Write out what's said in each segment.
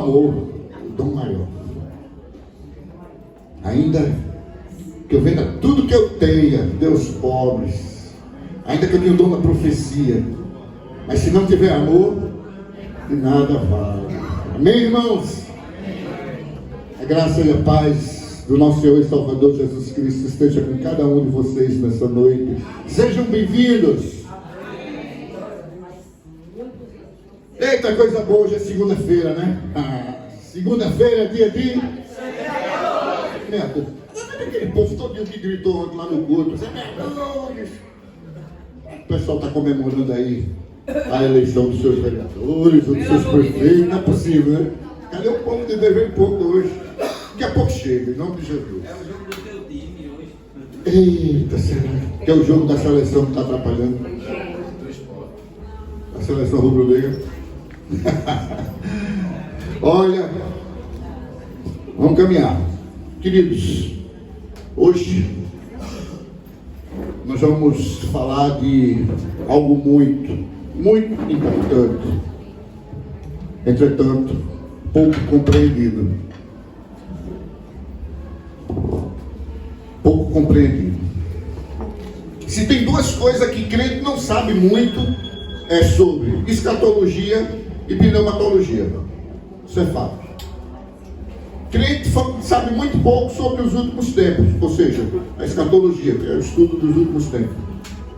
amor, o dom maior. Ainda que eu venda tudo que eu tenha, dê aos pobres, ainda que eu tenha o dom da profecia, mas se não tiver amor, de nada vale. Amém, irmãos? A graça e a paz do nosso Senhor e Salvador Jesus Cristo esteja com cada um de vocês nessa noite. Sejam bem-vindos. Eita, coisa boa, hoje é segunda-feira, né? Segunda-feira é dia de... Aquele povo todinho que gritou ontem lá no culto. O pessoal está comemorando aí a eleição dos seus vereadores, ou dos seus prefeitos. Não é possível, né? Cadê o povo de dever pouco hoje? Daqui a pouco chega, em nome de Jesus. É o jogo do teu time hoje. Eita, será que é o jogo da seleção que está atrapalhando? A seleção rubro-negra. Olha, vamos caminhar. Queridos, hoje nós vamos falar de algo muito importante, entretanto, pouco compreendido. Pouco compreendido. Se tem duas coisas que crente não sabe muito, é sobre escatologia e pneumatologia. Isso é fato. Crente sabe muito pouco sobre os últimos tempos, ou seja, a escatologia, que é o estudo dos últimos tempos.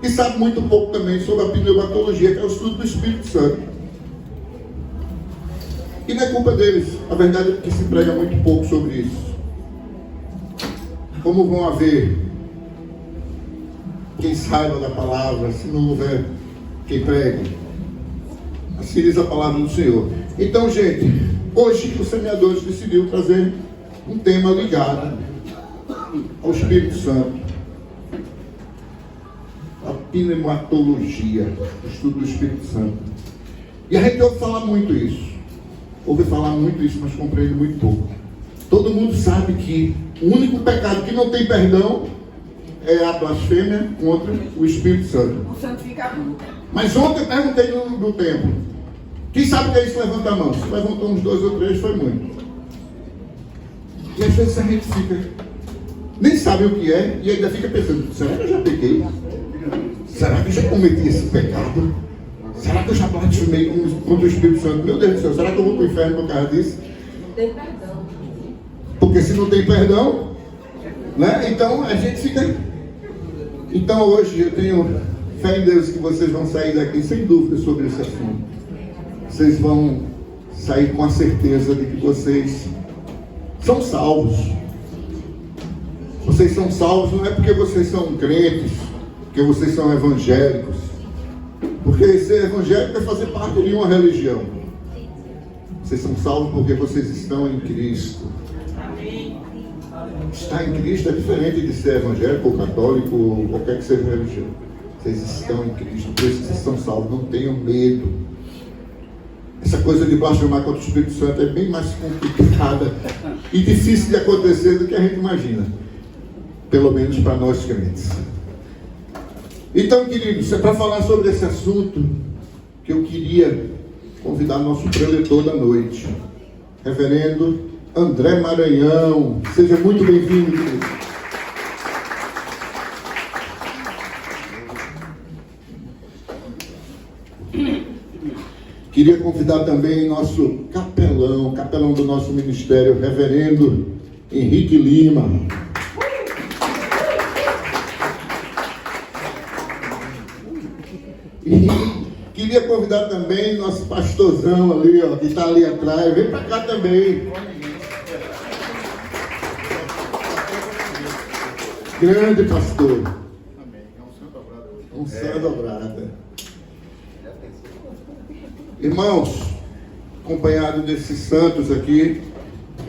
E sabe muito pouco também sobre a pneumatologia, que é o estudo do Espírito Santo. E não é culpa deles, a verdade é que se prega muito pouco sobre isso. Como vão haver quem saiba da palavra, se não houver quem pregue? Assim diz a palavra do Senhor. Então, gente, hoje os semeadores decidiram trazer um tema ligado ao Espírito Santo, a pneumatologia, o estudo do Espírito Santo. E a gente ouve falar muito isso, mas compreende muito pouco. Todo mundo sabe que o único pecado que não tem perdão é a blasfêmia contra o Espírito Santo. O santificador. Mas ontem eu perguntei no templo. Quem sabe o que é isso? Levanta a mão. Se levantou uns 2 ou 3, foi muito. E às vezes a gente fica, nem sabe o que é, e ainda fica pensando, será que eu já pequei? Será que eu já cometi esse pecado? Será que eu já blasfemei contra o Espírito Santo? Meu Deus do céu, será que eu vou para o inferno por causa disso? Tem perdão. Porque se não tem perdão, né? Então a gente fica... Então hoje eu tenho fé em Deus que vocês vão sair daqui sem dúvida sobre esse assunto. Vocês vão sair com a certeza de que vocês são salvos. Vocês são salvos não é porque vocês são crentes, porque vocês são evangélicos. Porque ser evangélico é fazer parte de uma religião. Vocês são salvos porque vocês estão em Cristo. Estar em Cristo é diferente de ser evangélico ou católico ou qualquer que seja a religião. Vocês estão em Cristo, por isso vocês são salvos. Não tenham medo. Essa coisa de blasfemar contra o Espírito Santo é bem mais complicada e difícil de acontecer do que a gente imagina. Pelo menos para nós crentes. Então, queridos, é para falar sobre esse assunto que eu queria convidar nosso preletor da noite, Reverendo André Maranhão. Seja muito bem-vindo, querido. Queria convidar também nosso capelão do nosso ministério, Reverendo Henrique Lima. E queria convidar também nosso pastorzão ali, ó, que está ali atrás. Vem para cá também. Grande pastor. Amém. É Unção dobrada. Irmãos, acompanhado desses santos aqui,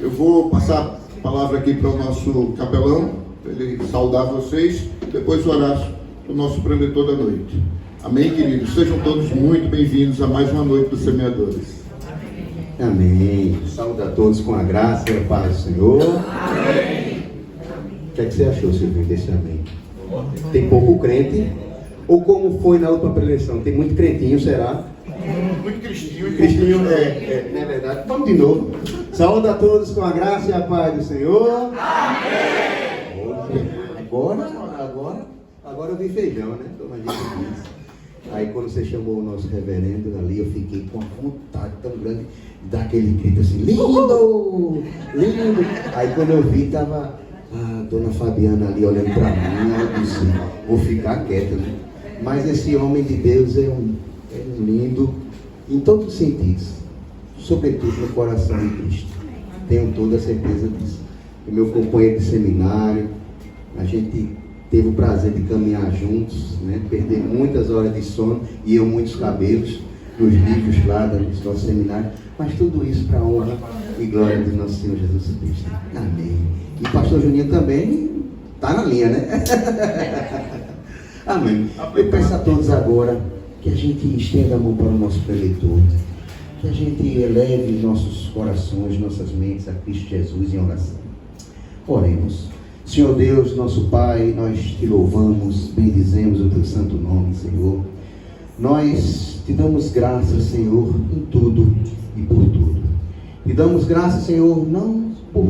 eu vou passar a palavra aqui para o nosso capelão, para ele saudar vocês, depois orar para o nosso preletor da noite. Amém, queridos? Sejam todos muito bem-vindos a mais uma noite dos semeadores. Amém. Saúde a todos com a graça e a paz do Senhor. Amém. O que é que você achou, Silvio, desse amém? Tem pouco crente? Ou como foi na última preleção? Tem muito crentinho, será? Muito cristinho. Cristinho, não é verdade. Vamos de novo. Saúde a todos com a graça e a paz do Senhor. Amém. Agora eu vi feijão, né? Aí quando você chamou o nosso reverendo ali, eu fiquei com uma vontade tão grande de dar aquele grito assim, lindo, lindo. Aí quando eu vi, tava a dona Fabiana ali olhando pra mim, eu disse, vou ficar quieto, né? Mas esse homem de Deus é um lindo em todos os sentidos, sobretudo no coração de Cristo. Tenho toda a certeza disso. O meu companheiro de seminário, a gente teve o prazer de caminhar juntos, né? Perder muitas horas de sono e eu muitos cabelos nos livros lá do nosso seminário, mas tudo isso para a honra e glória do nosso Senhor Jesus Cristo. Amém. E o pastor Juninho também está na linha, né? Amém. Eu peço a todos agora que a gente estenda a mão para o nosso preletor, que a gente eleve nossos corações, nossas mentes a Cristo Jesus em oração. Oremos. Senhor Deus, nosso Pai, nós te louvamos, bendizemos o teu santo nome, Senhor. Nós te damos graças, Senhor, em tudo e por tudo. Te damos graças, Senhor, não por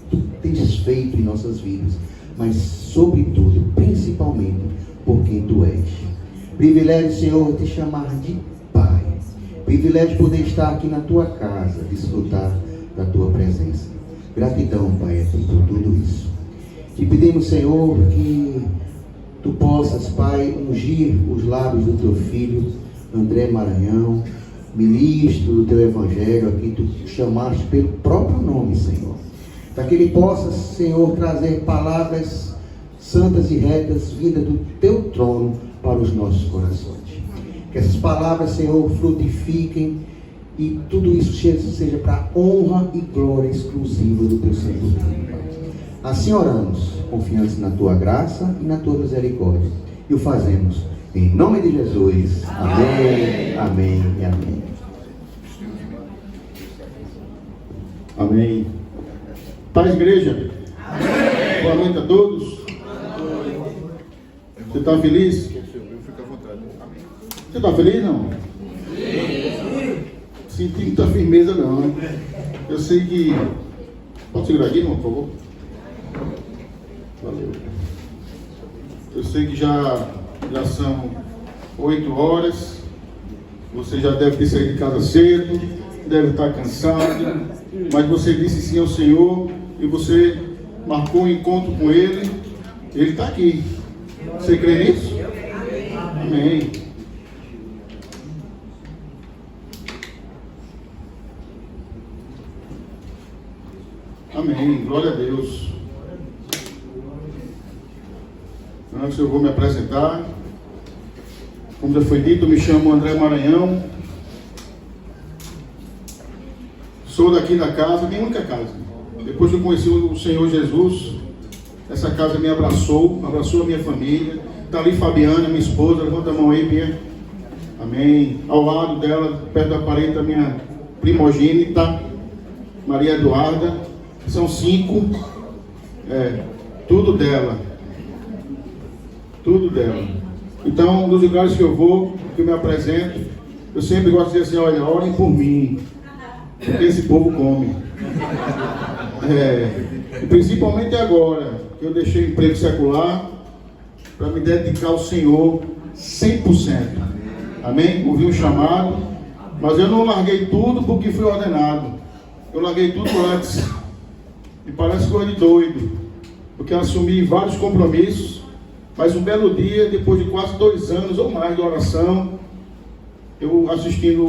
tu tens feito em nossas vidas, mas sobretudo, principalmente, por quem tu és. Privilégio, Senhor, te chamar de Pai. Privilégio poder estar aqui na tua casa, desfrutar da tua presença. Gratidão, Pai, por tudo isso. Te pedimos, Senhor, que tu possas, Pai, ungir os lábios do teu filho, André Maranhão, ministro do teu evangelho, a quem tu chamaste pelo próprio nome, Senhor. Para que ele possa, Senhor, trazer palavras santas e retas, vindas do teu trono para os nossos corações. Que essas palavras, Senhor, frutifiquem e tudo isso seja para honra e glória exclusiva do teu santo nome, Pai. Assim oramos, confiantes na tua graça e na tua misericórdia. E o fazemos em nome de Jesus. Amém, amém e amém. Amém. Paz, igreja. Amém. Boa noite a todos. Você está feliz? Fica à vontade. Você está feliz, não? Senti muita firmeza, não. Eu sei que... Pode segurar aqui, não, por favor? Valeu. Eu sei que já são 8 horas. Você já deve ter saído de casa cedo, deve estar cansado, mas você disse sim ao Senhor e você marcou um encontro com Ele. Ele está aqui. Você crê nisso? Amém. Amém. Glória a Deus. Antes eu vou me apresentar. Como já foi dito, eu me chamo André Maranhão. Sou daqui da casa, minha única casa. Depois que eu conheci o Senhor Jesus, essa casa me abraçou a minha família. Está ali Fabiana, minha esposa, levanta a mão aí, Bia. Amém. Ao lado dela, perto da parede, a minha primogênita, Maria Eduarda. São 5. Tudo dela. Tudo dela. Então, nos lugares que eu vou, que eu me apresento, eu sempre gosto de dizer assim, olha, orem por mim, porque esse povo come. E principalmente agora, que eu deixei o emprego secular, para me dedicar ao Senhor 100%. Amém? Ouvi um chamado, mas eu não larguei tudo porque fui ordenado. Eu larguei tudo antes. E parece coisa de doido, porque eu assumi vários compromissos. Mas um belo dia, depois de quase 2 anos ou mais de oração, eu assistindo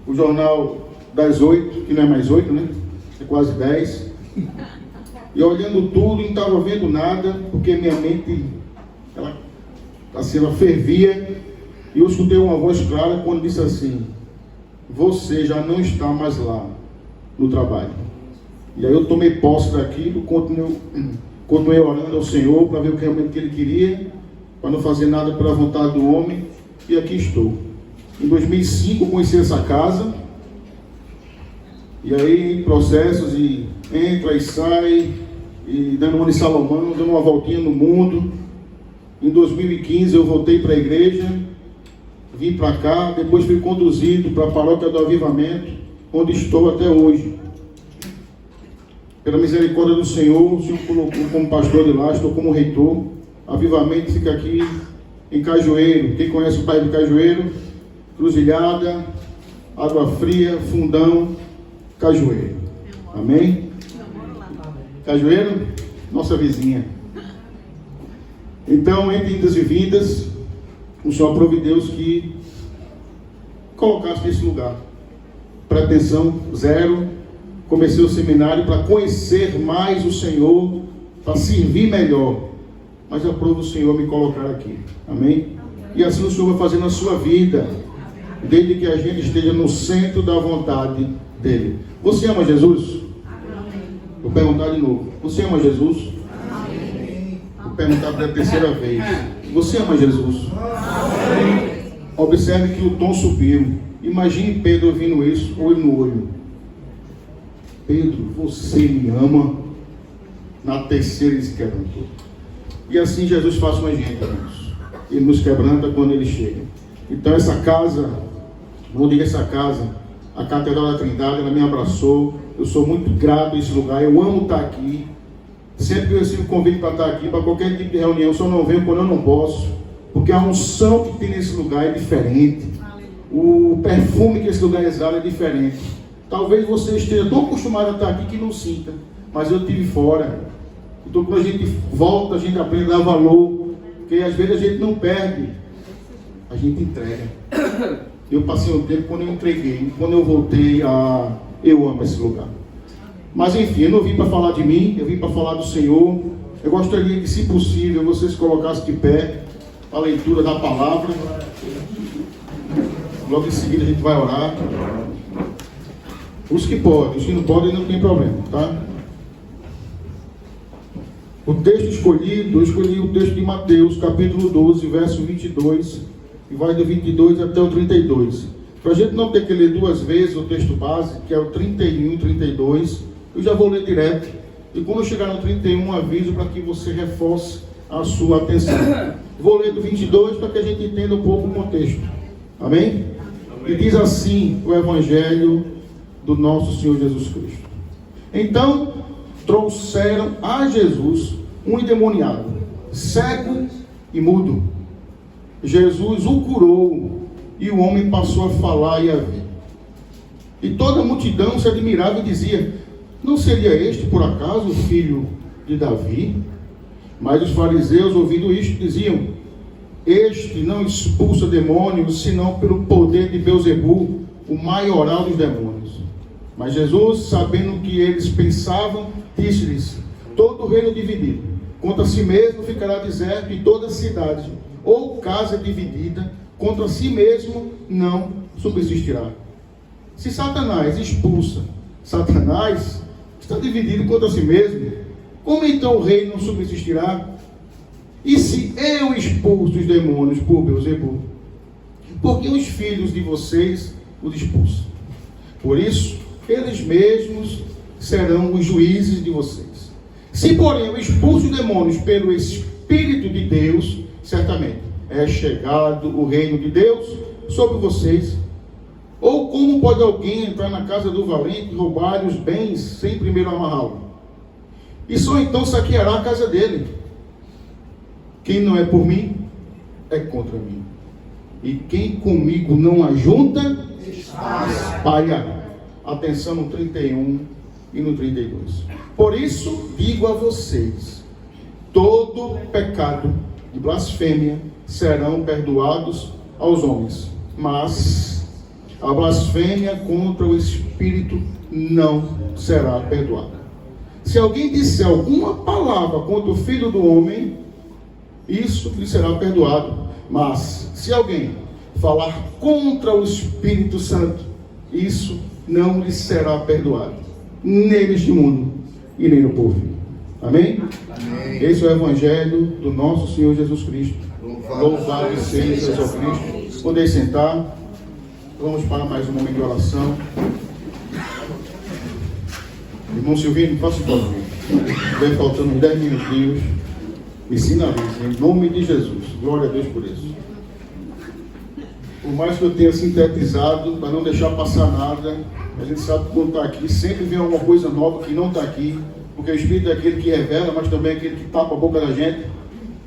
o jornal das 8, que não é mais 8, né? É quase 10. E olhando tudo, não estava vendo nada, porque minha mente, ela fervia. E eu escutei uma voz clara quando disse assim, você já não está mais lá no trabalho. E aí eu tomei posse daquilo, continuei orando ao Senhor para ver o que realmente Ele queria, para não fazer nada pela vontade do homem, e aqui estou. Em 2005 eu conheci essa casa, e aí processos, e entra e sai, e dando uma de Salomão, dando uma voltinha no mundo. Em 2015 eu voltei para a igreja, vim para cá, depois fui conduzido para a paróquia do Avivamento, onde estou até hoje. Pela misericórdia do Senhor, o Senhor colocou como pastor de lá, estou como reitor. Avivamento fica aqui em Cajueiro. Quem conhece o bairro de Cajueiro? Cruzilhada, Água Fria, Fundão, Cajueiro. Amém? Cajueiro, nossa vizinha. Então, entre indas e vindas, o Senhor aprove Deus que colocasse nesse lugar. Pretensão zero. Comecei o seminário para conhecer mais o Senhor, para servir melhor. Mas aprove o Senhor me colocar aqui. Amém? E assim o Senhor vai fazer na sua vida, desde que a gente esteja no centro da vontade dEle. Você ama Jesus? Vou perguntar de novo. Você ama Jesus? Vou perguntar pela terceira vez. Você ama Jesus? Observe que o tom subiu. Imagine Pedro ouvindo isso, olho no olho. Pedro, você me ama? Na terceira ele se quebrantou. E assim Jesus faz com a gente, irmãos. Ele nos quebranta quando ele chega. Então essa casa, vou dizer essa casa, a Catedral da Trindade, ela me abraçou. Eu sou muito grato a esse lugar, eu amo estar aqui. Sempre que eu recebo convite para estar aqui, para qualquer tipo de reunião, eu só não venho quando eu não posso. Porque a unção que tem nesse lugar é diferente. O perfume que esse lugar exala é diferente. Talvez você esteja tão acostumado a estar aqui que não sinta. Mas eu estive fora. Então quando a gente volta, a gente aprende a dar valor. Porque às vezes a gente não perde, a gente entrega. Eu passei um tempo quando eu entreguei. Quando eu voltei, eu amo esse lugar. Mas enfim, eu não vim para falar de mim, eu vim para falar do Senhor. Eu gostaria que, se possível, vocês colocassem de pé a leitura da palavra. Logo em seguida a gente vai orar. Os que podem, os que não podem não tem problema, tá? O texto escolhido, eu escolhi o texto de Mateus, capítulo 12, verso 22, e vai do 22 até o 32. Para a gente não ter que ler duas vezes o texto base, que é o 31 e 32, eu já vou ler direto. E quando eu chegar no 31, aviso para que você reforce a sua atenção. Vou ler do 22 para que a gente entenda um pouco o contexto. Amém? E diz assim o Evangelho do nosso Senhor Jesus Cristo. Então, trouxeram a Jesus um endemoniado, cego e mudo. Jesus o curou e o homem passou a falar e a ver. E toda a multidão se admirava e dizia: não seria este, por acaso, o filho de Davi? Mas os fariseus, ouvindo isto, diziam: este não expulsa demônios, senão pelo poder de Beelzebul, o maioral dos demônios. Mas Jesus, sabendo o que eles pensavam, disse-lhes: todo reino dividido contra si mesmo ficará deserto, e toda cidade ou casa dividida contra si mesmo não subsistirá. Se Satanás expulsa Satanás, está dividido contra si mesmo, como então o reino não subsistirá? E se eu expulso os demônios por Beelzebul, por que os filhos de vocês os expulsam? Por isso, eles mesmos serão os juízes de vocês. Se, porém, eu expulso os demônios pelo Espírito de Deus, certamente é chegado o reino de Deus sobre vocês. Ou como pode alguém entrar na casa do valente e roubar os bens sem primeiro amarrá-lo? E só então saqueará a casa dele. Quem não é por mim, é contra mim. E quem comigo não ajunta, espalha. Atenção no 31 e no 32. Por isso digo a vocês: todo pecado de blasfêmia serão perdoados aos homens, mas a blasfêmia contra o Espírito não será perdoada. Se alguém disser alguma palavra contra o Filho do Homem, isso lhe será perdoado. Mas se alguém falar contra o Espírito Santo, isso não lhe será perdoado, nem neste mundo e nem no porvir. Amém? Amém? Esse é o Evangelho do nosso Senhor Jesus Cristo. Louvado seja Jesus Cristo. Podem sentar. Vamos para mais um momento de oração. Irmão Silvino, faça o favor. Vem faltando 10 minutinhos. Me sinalize, em nome de Jesus. Glória a Deus por isso. Por mais que eu tenha sintetizado, para não deixar passar nada, a gente sabe que quando está aqui, sempre vem alguma coisa nova que não está aqui, porque o Espírito é aquele que revela, mas também é aquele que tapa a boca da gente,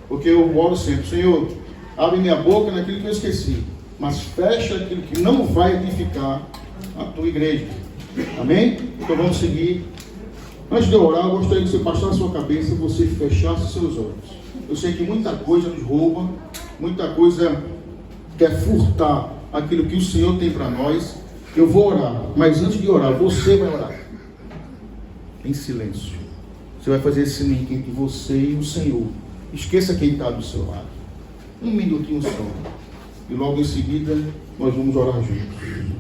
porque eu oro sempre, Senhor, abre minha boca naquilo que eu esqueci, mas fecha aquilo que não vai edificar a tua igreja. Amém? Então vamos seguir. Antes de eu orar, eu gostaria que você baixasse a sua cabeça, você fechasse seus olhos. Eu sei que muita coisa nos rouba, muita coisa quer furtar aquilo que o Senhor tem para nós. Eu vou orar, mas antes de orar, você vai orar em silêncio. Você vai fazer esse link entre você e o Senhor. Esqueça quem está do seu lado. Um minutinho só. E logo em seguida, nós vamos orar juntos.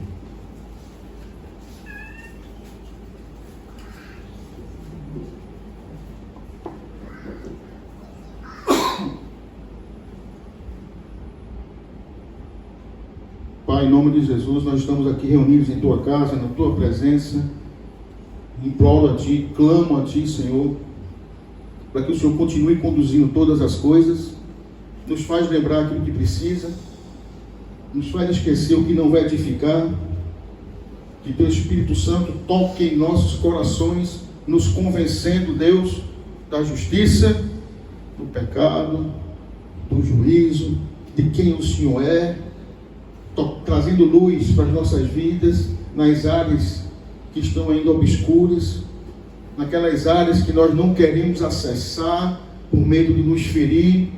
Pai, em nome de Jesus, nós estamos aqui reunidos em Tua casa, na Tua presença. Imploro a Ti, clamo a Ti, Senhor, para que o Senhor continue conduzindo todas as coisas, nos faz lembrar aquilo que precisa, nos faz esquecer o que não vai edificar, que Teu Espírito Santo toque em nossos corações, nos convencendo, Deus, da justiça, do pecado, do juízo, de quem o Senhor é, trazendo luz para as nossas vidas, nas áreas que estão ainda obscuras, naquelas áreas que nós não queremos acessar, por medo de nos ferir.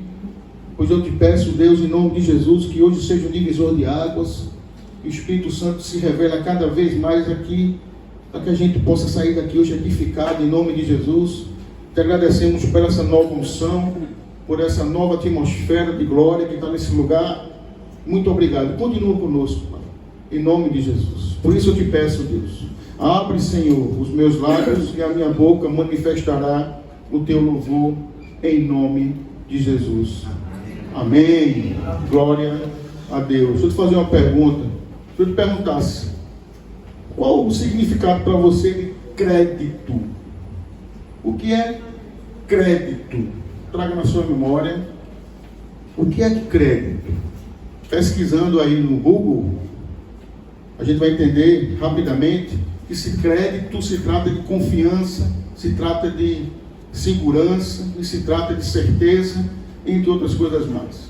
Pois eu te peço, Deus, em nome de Jesus, que hoje seja um divisor de águas, que o Espírito Santo se revela cada vez mais aqui, para que a gente possa sair daqui hoje edificado, em nome de Jesus. Te agradecemos por essa nova unção, por essa nova atmosfera de glória que está nesse lugar. Muito obrigado. Continua conosco, Pai, em nome de Jesus. Por isso eu te peço, Deus, abre, Senhor, os meus lábios e a minha boca manifestará o teu louvor, em nome de Jesus. Amém. Glória a Deus. Deixa eu te fazer uma pergunta. Se eu te perguntasse, qual o significado para você de crédito? O que é crédito? Traga na sua memória. O que é crédito? Pesquisando aí no Google, a gente vai entender rapidamente que esse crédito se trata de confiança, se trata de segurança, e se trata de certeza, entre outras coisas mais.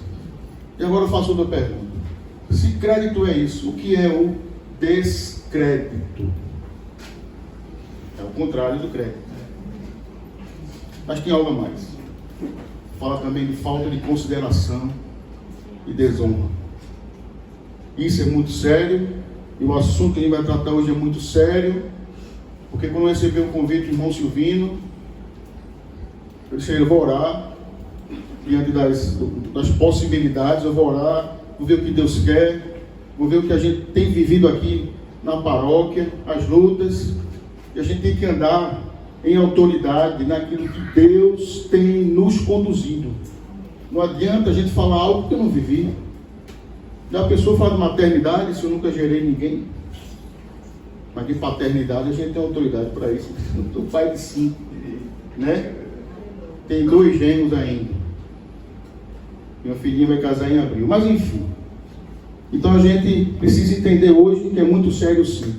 E agora eu faço outra pergunta. Se crédito é isso, o que é o descrédito? É o contrário do crédito. Mas tem algo a mais. Fala também de falta de consideração e desonra. Isso é muito sério, e o assunto que a gente vai tratar hoje é muito sério, porque quando eu recebi o convite do irmão Silvino, eu disse, eu vou orar, diante das possibilidades, eu vou orar, vou ver o que Deus quer, vou ver o que a gente tem vivido aqui na paróquia, as lutas, e a gente tem que andar em autoridade naquilo que Deus tem nos conduzido. Não adianta a gente falar algo que eu não vivi. Já a pessoa fala de maternidade, se eu nunca gerei ninguém. Mas de paternidade a gente tem autoridade para isso. Eu sou pai de 5, né? Tem 2 gêmeos ainda. Minha filhinha vai casar em abril. Mas enfim. Então a gente precisa entender hoje que é muito sério sim.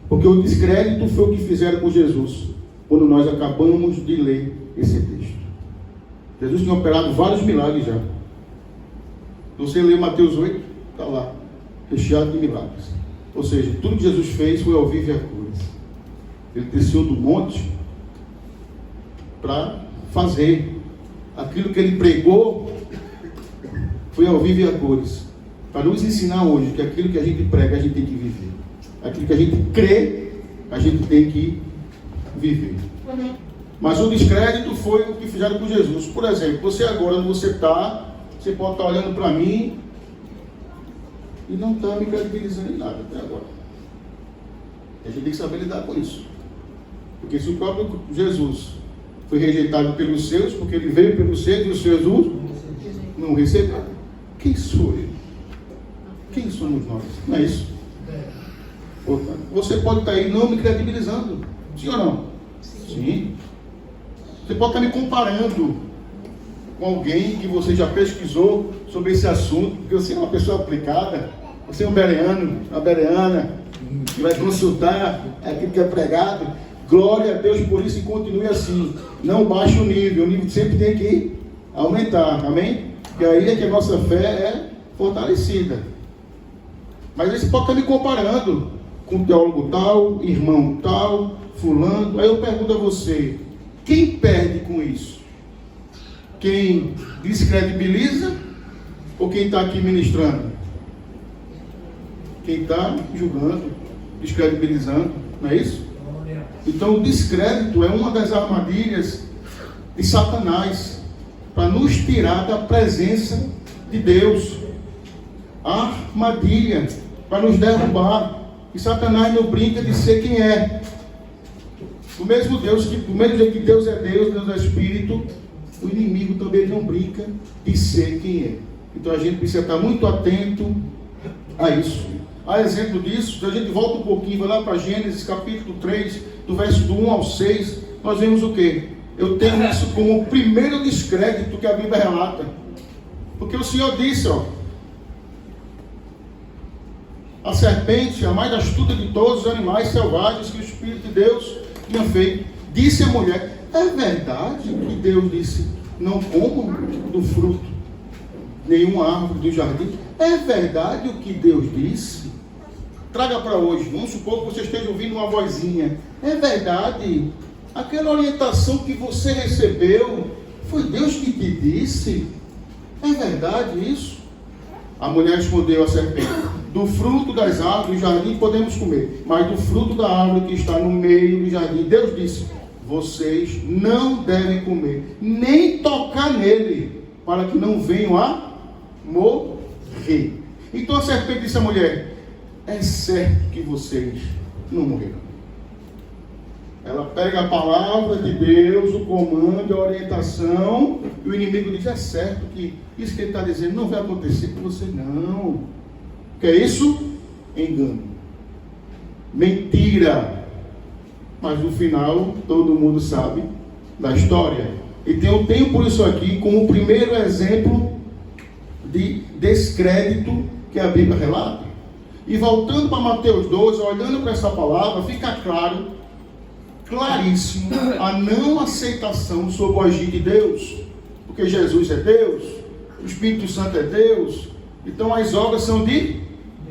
Porque o descrédito foi o que fizeram com Jesus, quando nós acabamos de ler esse texto. Jesus tinha operado vários milagres já. Você lê Mateus 8, está lá, recheado de milagres. Ou seja, tudo que Jesus fez foi ao vivo e a cores. Ele desceu do monte para fazer aquilo que ele pregou, foi ao vivo e a cores, para nos ensinar hoje que aquilo que a gente prega a gente tem que viver, aquilo que a gente crê a gente tem que viver. Mas o descrédito foi o que fizeram com Jesus. Por exemplo, você agora onde você está, você pode estar olhando para mim e não está me credibilizando em nada até agora. A gente tem que saber lidar com isso. Porque se o próprio Jesus foi rejeitado pelos seus, porque ele veio pelos seus e os seus não receberam, quem sou eu? Quem somos nós? Não é isso? Portanto, você pode estar aí não me credibilizando. Sim ou não? Sim. Você pode estar me comparando com alguém que você já pesquisou sobre esse assunto, porque você é uma pessoa aplicada, Você é um bereano, uma bereana, que vai consultar aquilo que é pregado. Glória a Deus por isso e continue assim. Não baixe o nível sempre tem que aumentar, amém? E aí é que a nossa fé é fortalecida. Mas aí você pode estar me comparando com teólogo tal, irmão tal, fulano. Aí eu pergunto a você, quem perde com isso? Quem descredibiliza ou quem está aqui ministrando? Quem está julgando, descredibilizando, não é isso? Então o descrédito é uma das armadilhas de Satanás para nos tirar da presença de Deus. A armadilha para nos derrubar. E Satanás não brinca de ser quem é. Do mesmo jeito que Deus é Deus, Deus é Espírito, o inimigo também não brinca de ser quem é. Então a gente precisa estar muito atento a isso. A exemplo disso, se a gente volta um pouquinho, vai lá para Gênesis capítulo 3, do verso do 1 ao 6, nós vemos o quê? Eu tenho isso como o primeiro descrédito que a Bíblia relata. Porque o Senhor disse, a serpente, a mais astuta de todos os animais selvagens que o Espírito de Deus tinha feito. Disse a mulher, é verdade que Deus disse, não comam do fruto, nenhuma árvore do jardim? É verdade o que Deus disse? Traga para hoje, vamos supor que você esteja ouvindo uma vozinha. É verdade, aquela orientação que você recebeu, foi Deus que te disse? É verdade isso? A mulher respondeu à serpente, do fruto das árvores do jardim podemos comer, mas do fruto da árvore que está no meio do jardim, Deus disse, vocês não devem comer, nem tocar nele, para que não venham a morrer. Então a serpente disse à mulher, é certo que vocês não morrerão. Ela pega a palavra de Deus, o comando, a orientação, e o inimigo diz, é certo que isso que ele está dizendo não vai acontecer com você, não. Que é isso? Engano. Mentira. Mas no final, todo mundo sabe da história. Então eu tenho por isso aqui como o primeiro exemplo de descrédito que a Bíblia relata. E voltando para Mateus 12, olhando para essa palavra, fica claríssimo a não aceitação sobre o agir de Deus. Porque Jesus é Deus, o Espírito Santo é Deus, então as obras são de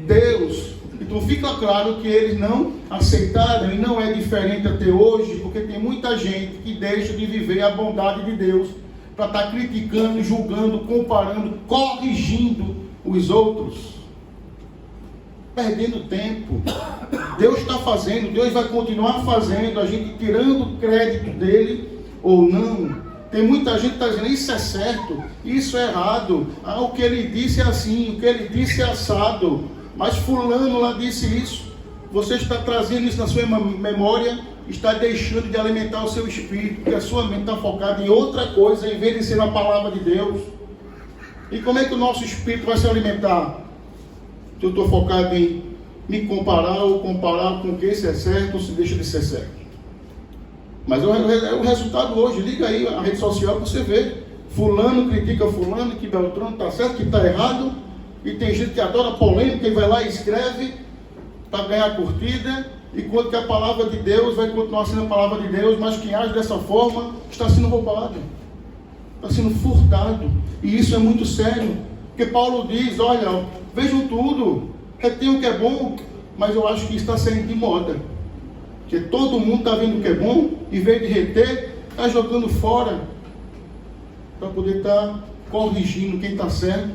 Deus. Então fica claro que eles não aceitaram, e não é diferente até hoje, porque tem muita gente que deixa de viver a bondade de Deus para estar criticando, julgando, comparando, corrigindo os outros. Perdendo tempo. Deus está fazendo, Deus vai continuar fazendo, a gente tirando o crédito dele ou não. Tem muita gente que está dizendo, isso é certo, isso é errado, o que ele disse é assim, o que ele disse é assado, mas fulano lá disse isso. Você está trazendo isso na sua memória, está deixando de alimentar o seu espírito, porque a sua mente está focada em outra coisa, em vez de ser na palavra de Deus. E como é que o nosso espírito vai se alimentar? Se eu estou focado em me comparar ou comparar com quem se é certo ou se deixa de ser certo. Mas é o resultado hoje. Liga aí a rede social para você ver. Fulano critica fulano, que Beltrano está certo, que está errado. E tem gente que adora polêmica e vai lá e escreve para ganhar curtida. Enquanto que a palavra de Deus vai continuar sendo a palavra de Deus, mas quem age dessa forma está sendo roubado. Está sendo furtado. E isso é muito sério. Porque Paulo diz, olha, vejam tudo, retém o que é bom, mas eu acho que isso está saindo de moda. Porque todo mundo está vendo o que é bom, em vez de reter, está jogando fora, para poder estar corrigindo quem está certo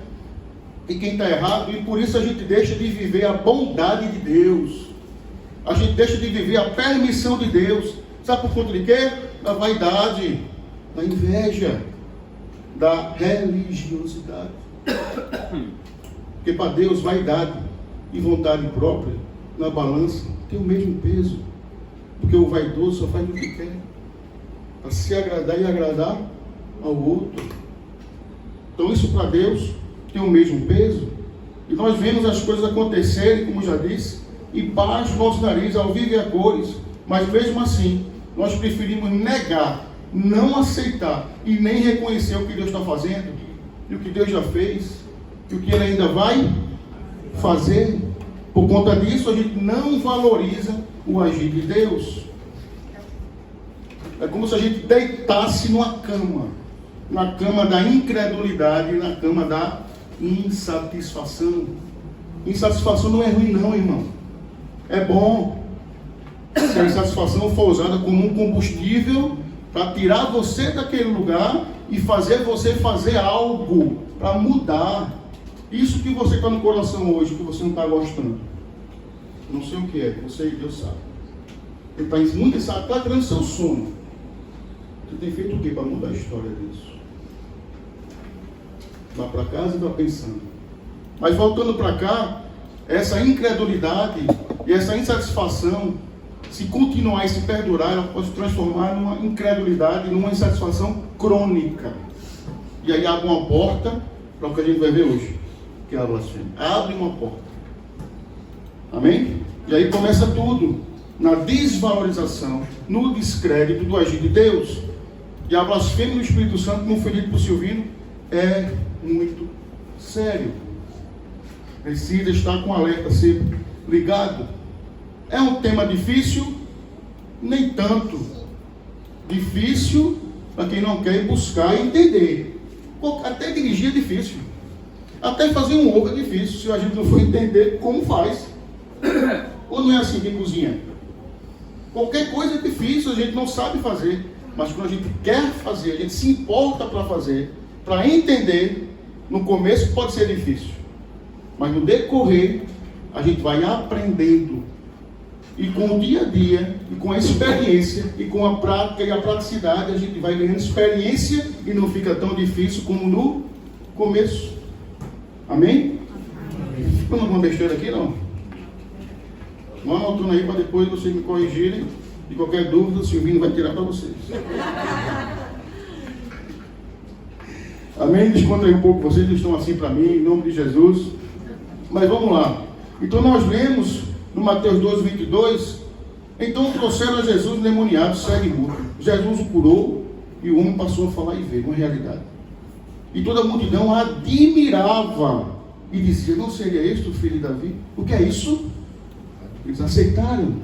e quem está errado, e por isso a gente deixa de viver a bondade de Deus. A gente deixa de viver a permissão de Deus. Sabe por conta de quê? Da vaidade, da inveja, da religiosidade. Porque para Deus, vaidade e vontade própria na balança tem o mesmo peso. Porque o vaidoso só faz o que quer, para se agradar e agradar ao outro. Então isso para Deus tem o mesmo peso. E nós vemos as coisas acontecerem, como já disse, e paz no nosso nariz, ao vivo e a cores. Mas mesmo assim, nós preferimos negar, não aceitar e nem reconhecer o que Deus está fazendo, e o que Deus já fez, e o que Ele ainda vai fazer. Por conta disso, a gente não valoriza o agir de Deus. É como se a gente deitasse numa cama. Na cama da incredulidade, na cama da insatisfação. Insatisfação não é ruim não, irmão. É bom. Se a insatisfação for usada como um combustível para tirar você daquele lugar e fazer você fazer algo para mudar. Isso que você está no coração hoje, que você não está gostando. Não sei o que é, você e Deus sabe. Ele está muito está tirando seu sono. Você tem feito o que para mudar a história disso? Vá para casa e vá pensando. Mas voltando para cá, essa incredulidade e essa insatisfação, se continuar e se perdurar, ela pode se transformar numa incredulidade, numa insatisfação crônica. E aí abre uma porta para o que a gente vai ver hoje, que é a blasfêmia. Abre uma porta. Amém? E aí começa tudo na desvalorização, no descrédito do agir de Deus. E a blasfêmia do Espírito Santo, como foi dito por Silvino, é muito sério. Precisa estar com alerta sempre ligado. É um tema difícil? Nem tanto. Difícil para quem não quer buscar e entender. Até dirigir é difícil. Até fazer um ovo é difícil, se a gente não for entender como faz. Ou não é assim que cozinha? Qualquer coisa é difícil, a gente não sabe fazer. Mas quando a gente quer fazer, a gente se importa para fazer, para entender, no começo pode ser difícil. Mas no decorrer, a gente vai aprendendo. E com o dia a dia, e com a experiência, e com a prática e a praticidade, a gente vai ganhando experiência e não fica tão difícil como no começo. Amém? Ficou alguma besteira aqui, não? Vão anotando aí para depois vocês me corrigirem. E qualquer dúvida, o Silvino vai tirar para vocês. Amém? Descontraí um pouco vocês, estão assim para mim, em nome de Jesus. Mas vamos lá. Então nós lemos no Mateus 12, 22, então trouxeram a Jesus endemoniado, cego e mudo. Jesus o curou e o homem passou a falar e ver, uma realidade. E toda a multidão admirava e dizia, não seria este o filho de Davi? O que é isso? Eles aceitaram,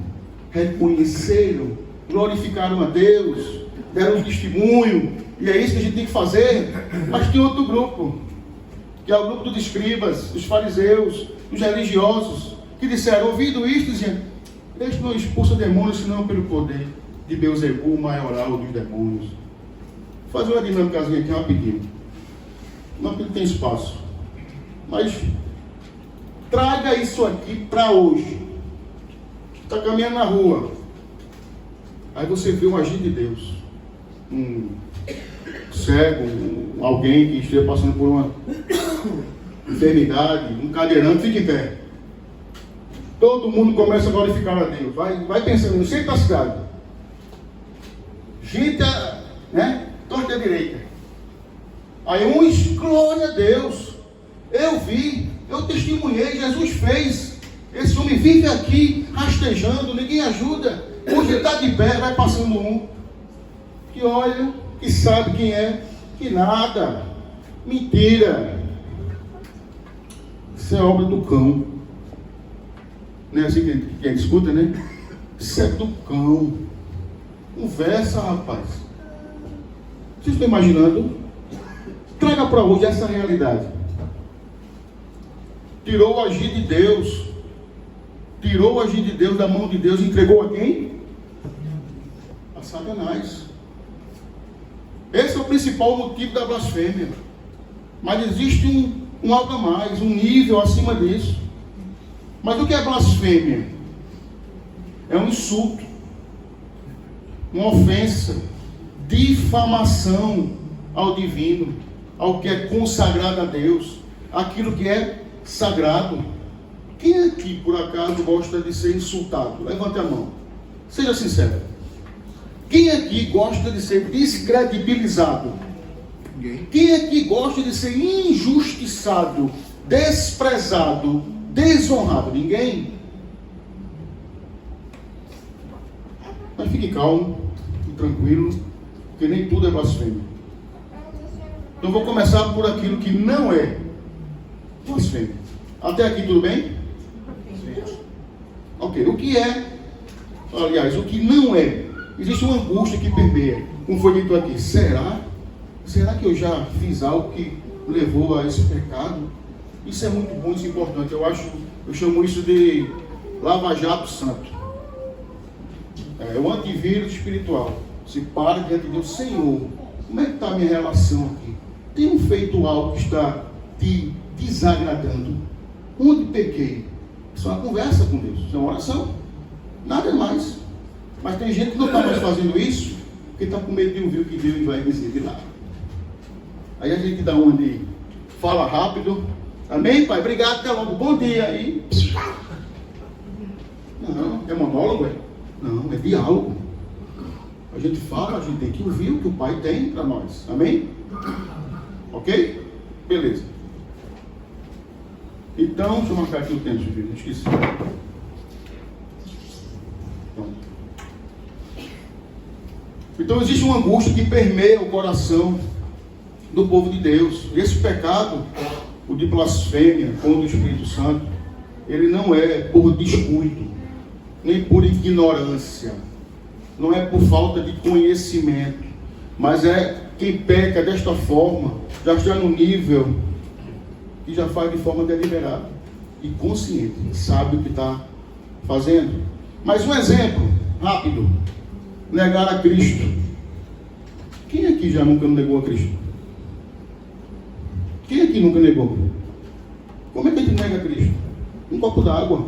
reconheceram, glorificaram a Deus, deram um testemunho, e é isso que a gente tem que fazer. Mas tem outro grupo, que é o grupo dos escribas, dos fariseus, dos religiosos, que disseram, ouvindo isto, diziam, este não expulsa demônios, senão pelo poder de Beelzebul, o maioral dos demônios. Vou fazer uma dinâmicazinha aqui rapidinho. Não tem espaço. Mas traga isso aqui para hoje. Está caminhando na rua. Aí você vê o agir de Deus. Um cego, alguém que esteja passando por uma enfermidade, um cadeirante, fica em pé. Todo mundo começa a glorificar a Deus. Vai pensando no centro da cidade. Gente, né? Torta à direita. Aí uns, glória a Deus. Eu vi, eu testemunhei, Jesus fez. Esse homem vive aqui, rastejando, ninguém ajuda. Hoje ele está de pé, vai passando um. Que olha, que sabe quem é, que nada. Mentira. Isso é obra do cão. Não é assim que a gente escuta, né? Isso é do cão. Conversa, rapaz. Vocês estão imaginando? Traga para hoje essa realidade. Tirou o agir de Deus. Tirou o agir de Deus da mão de Deus e entregou a quem? A Satanás. Esse é o principal motivo da blasfêmia. Mas existe um algo a mais, um nível acima disso. Mas o que é blasfêmia? É um insulto, uma ofensa, difamação ao divino, ao que é consagrado a Deus, aquilo que é sagrado. Quem aqui, por acaso, gosta de ser insultado? Levante a mão. Seja sincero. Quem aqui gosta de ser descredibilizado? Quem aqui gosta de ser injustiçado, desprezado, desonrado? Ninguém? Mas fique calmo e tranquilo, porque nem tudo é blasfêmia. Então vou começar por aquilo que não é blasfêmia. Até aqui tudo bem? Ok, o que é, aliás, o que não é? Existe uma angústia que permeia, como foi dito aqui. Será que eu já fiz algo que levou a esse pecado? Isso é muito bom, isso é importante. Eu chamo isso de lava-jato santo. É o antivírus espiritual. Se para diante de Deus, Senhor, como é que está a minha relação aqui? Tenho feito algo que está te desagradando? Onde pequei? Isso é uma conversa com Deus, isso é uma oração, nada mais. Mas tem gente que não está mais fazendo isso porque está com medo de ouvir o que Deus vai dizer de lá. Aí a gente dá uma de fala rápido, amém, pai, obrigado, até logo, bom dia. Aí não, é monólogo, é? Não, é diálogo. A gente fala, a gente tem que ouvir o que o pai tem para nós, amém? Ok? Beleza. Então, deixa eu marcar aqui o tempo, filho, não esqueci. Então existe uma angústia que permeia o coração do povo de Deus. E esse pecado, o de blasfêmia contra o Espírito Santo, ele não é por descuido, nem por ignorância, não é por falta de conhecimento, mas é quem peca desta forma, já está no nível que já faz de forma deliberada e consciente, sabe o que está fazendo. Mas um exemplo rápido: negar a Cristo. Quem aqui já nunca negou a Cristo? Quem aqui nunca negou? Como é que a gente nega a Cristo? Um copo d'água,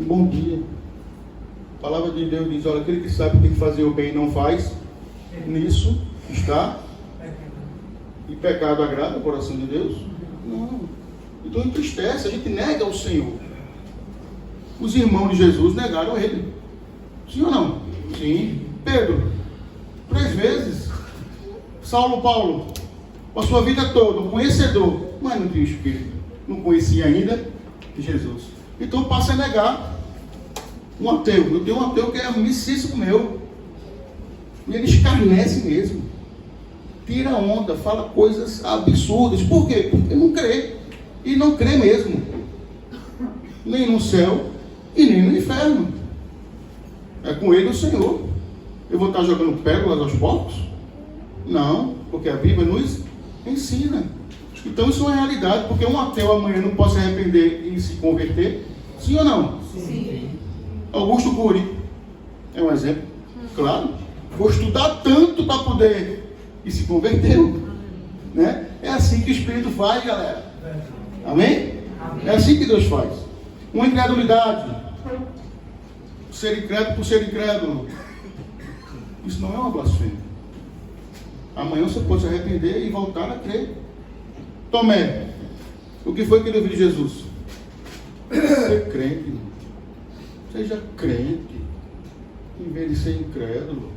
um bom dia. A palavra de Deus diz: olha, aquele que sabe que tem que fazer o bem e não faz, nisso está. E pecado agrada o coração de Deus? Não. Então entristece, a gente nega o Senhor. Os irmãos de Jesus negaram ele. Sim ou não? Sim. Pedro, 3 vezes. Paulo, a sua vida toda, um conhecedor, mas não tinha Espírito. Não conhecia ainda Jesus. Então passa a negar um ateu. Eu tenho um ateu que é amicíssimo meu. E ele escarnece mesmo. Tira onda, fala coisas absurdas. Por quê? Porque não crê. E não crê mesmo. Nem no céu e nem no inferno. É com ele o Senhor. Eu vou estar jogando pérolas aos porcos? Não, porque a Bíblia nos ensina. Então isso é uma realidade, porque um ateu amanhã não pode se arrepender e se converter. Sim ou não? Sim. Augusto Cury é um exemplo. Claro. Vou estudar tanto para poder... E se converteu, né? É assim que o Espírito faz, galera. Amém? É assim que Deus faz. Uma incredulidade, ser incrédulo por ser incrédulo, isso não é uma blasfêmia. Amanhã você pode se arrepender e voltar a crer. Tomé, o que foi que ele ouviu de Jesus? Ser crente, seja crente, em vez de ser incrédulo.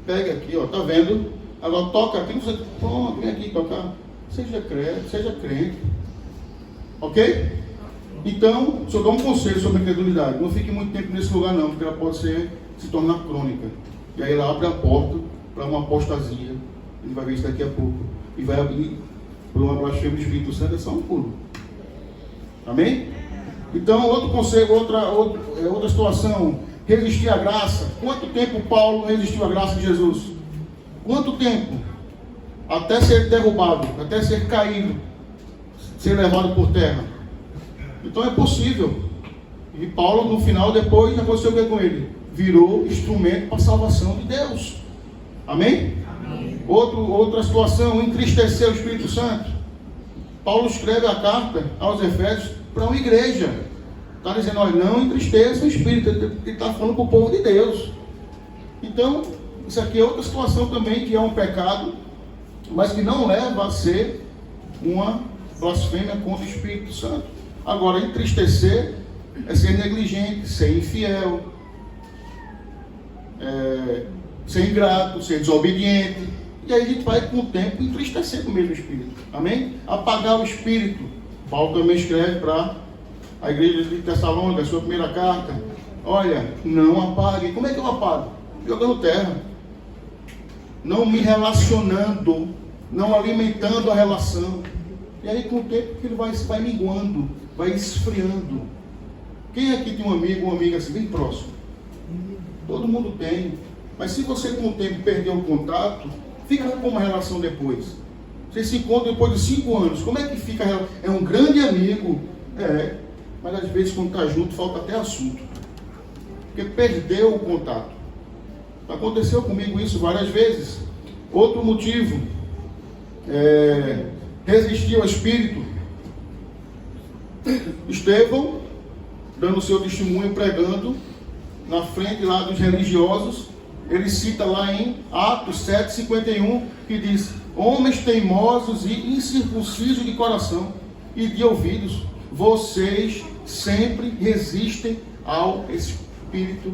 Pega aqui, ó, tá vendo? Agora toca aqui, você, pronto, vem aqui tocar. Seja crente. Ok? Então, se eu dou um conselho sobre a incredulidade, não fique muito tempo nesse lugar não, porque ela pode se tornar crônica. E aí ela abre a porta para uma apostasia. Ele vai ver isso daqui a pouco. E vai abrir para uma blasfêmia do Espírito Santo, é só um pulo. Amém? Então, outro conselho, outra situação, resistir à graça. Quanto tempo Paulo resistiu à graça de Jesus? Quanto tempo? Até ser derrubado, até ser caído, ser levado por terra. Então é possível. E Paulo, no final, depois, aconteceu o que com ele? Virou instrumento para a salvação de Deus. Amém? Amém. Outra situação, entristecer o Espírito Santo. Paulo escreve a carta aos Efésios para uma igreja. Está dizendo: olha, não entristeça o Espírito. Ele está falando para o povo de Deus. Então, isso aqui é outra situação também, que é um pecado, mas que não leva a ser uma blasfêmia contra o Espírito Santo. Agora, entristecer é ser negligente, ser infiel, ser ingrato, ser desobediente. E aí a gente vai, com o tempo, entristecer com o mesmo Espírito. Amém? Apagar o Espírito. Paulo também escreve para a igreja de Tessalônica, a sua primeira carta: olha, não apague. Como é que eu apago? Jogando terra. Não me relacionando, não alimentando a relação. E E aí, com o tempo, ele vai minguando, vai esfriando. Quem aqui tem um amigo, uma amiga assim, bem próximo? Todo mundo tem. Mas se você, com o tempo, perder o contato, fica com uma relação depois. Vocês se encontram depois de 5 anos. Como é que fica a relação? É um grande amigo. Mas às vezes, quando está junto, falta até assunto. Porque perdeu o contato. Aconteceu comigo isso várias vezes. Outro motivo, resistir ao Espírito. Estevão, dando seu testemunho, pregando, na frente lá dos religiosos, ele cita lá em Atos 7:51, que diz: homens teimosos e incircuncisos de coração e de ouvidos, vocês sempre resistem ao Espírito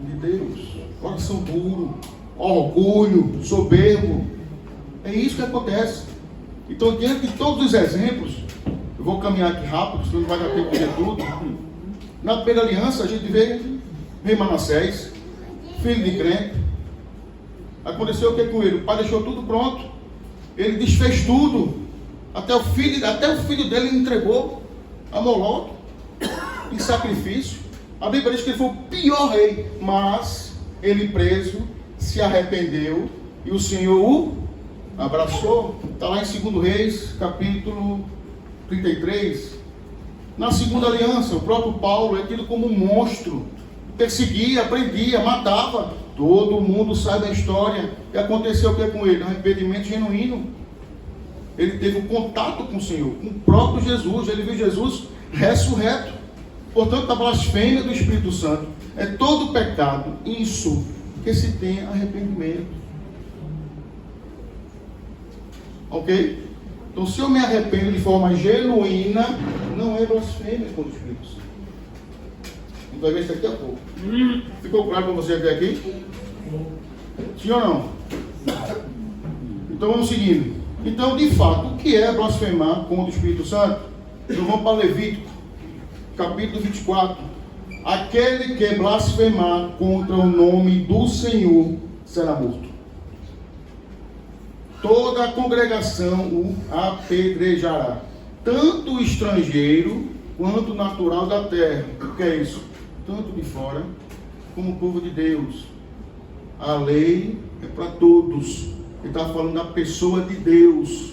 de Deus. Coração duro, orgulho, soberbo. É isso que acontece. Então, diante de todos os exemplos, eu vou caminhar aqui rápido, senão não vai dar tempo de ver tudo. Na primeira aliança, a gente vê rei Manassés, filho de crente. Aconteceu o que com ele? O pai deixou tudo pronto. Ele desfez tudo. Até o filho dele entregou a Moloque em sacrifício. A Bíblia diz que ele foi o pior rei, mas ele preso se arrependeu e o Senhor o abraçou. Está lá em 2 Reis, capítulo 33. Na segunda aliança, o próprio Paulo é tido como um monstro. Perseguia, prendia, matava. Todo mundo sabe da história. E aconteceu o que com ele? Um arrependimento genuíno. Ele teve um contato com o Senhor, com o próprio Jesus. Ele viu Jesus ressurreto. Portanto, a blasfêmia do Espírito Santo é todo pecado, isso, que se tem arrependimento. Ok? Então, se eu me arrependo de forma genuína, não é blasfêmia contra o Espírito Santo. A gente vai ver isso daqui a pouco. Ficou claro para você até aqui? Sim ou não? Então vamos seguindo. Então, de fato, o que é blasfemar contra o Espírito Santo? Então vamos para Levítico, capítulo 24. Aquele que blasfemar contra o nome do Senhor será morto. Toda a congregação o apedrejará, tanto o estrangeiro quanto o natural da terra. O que é isso? Tanto de fora como o povo de Deus. A lei é para todos. Ele está falando da pessoa de Deus.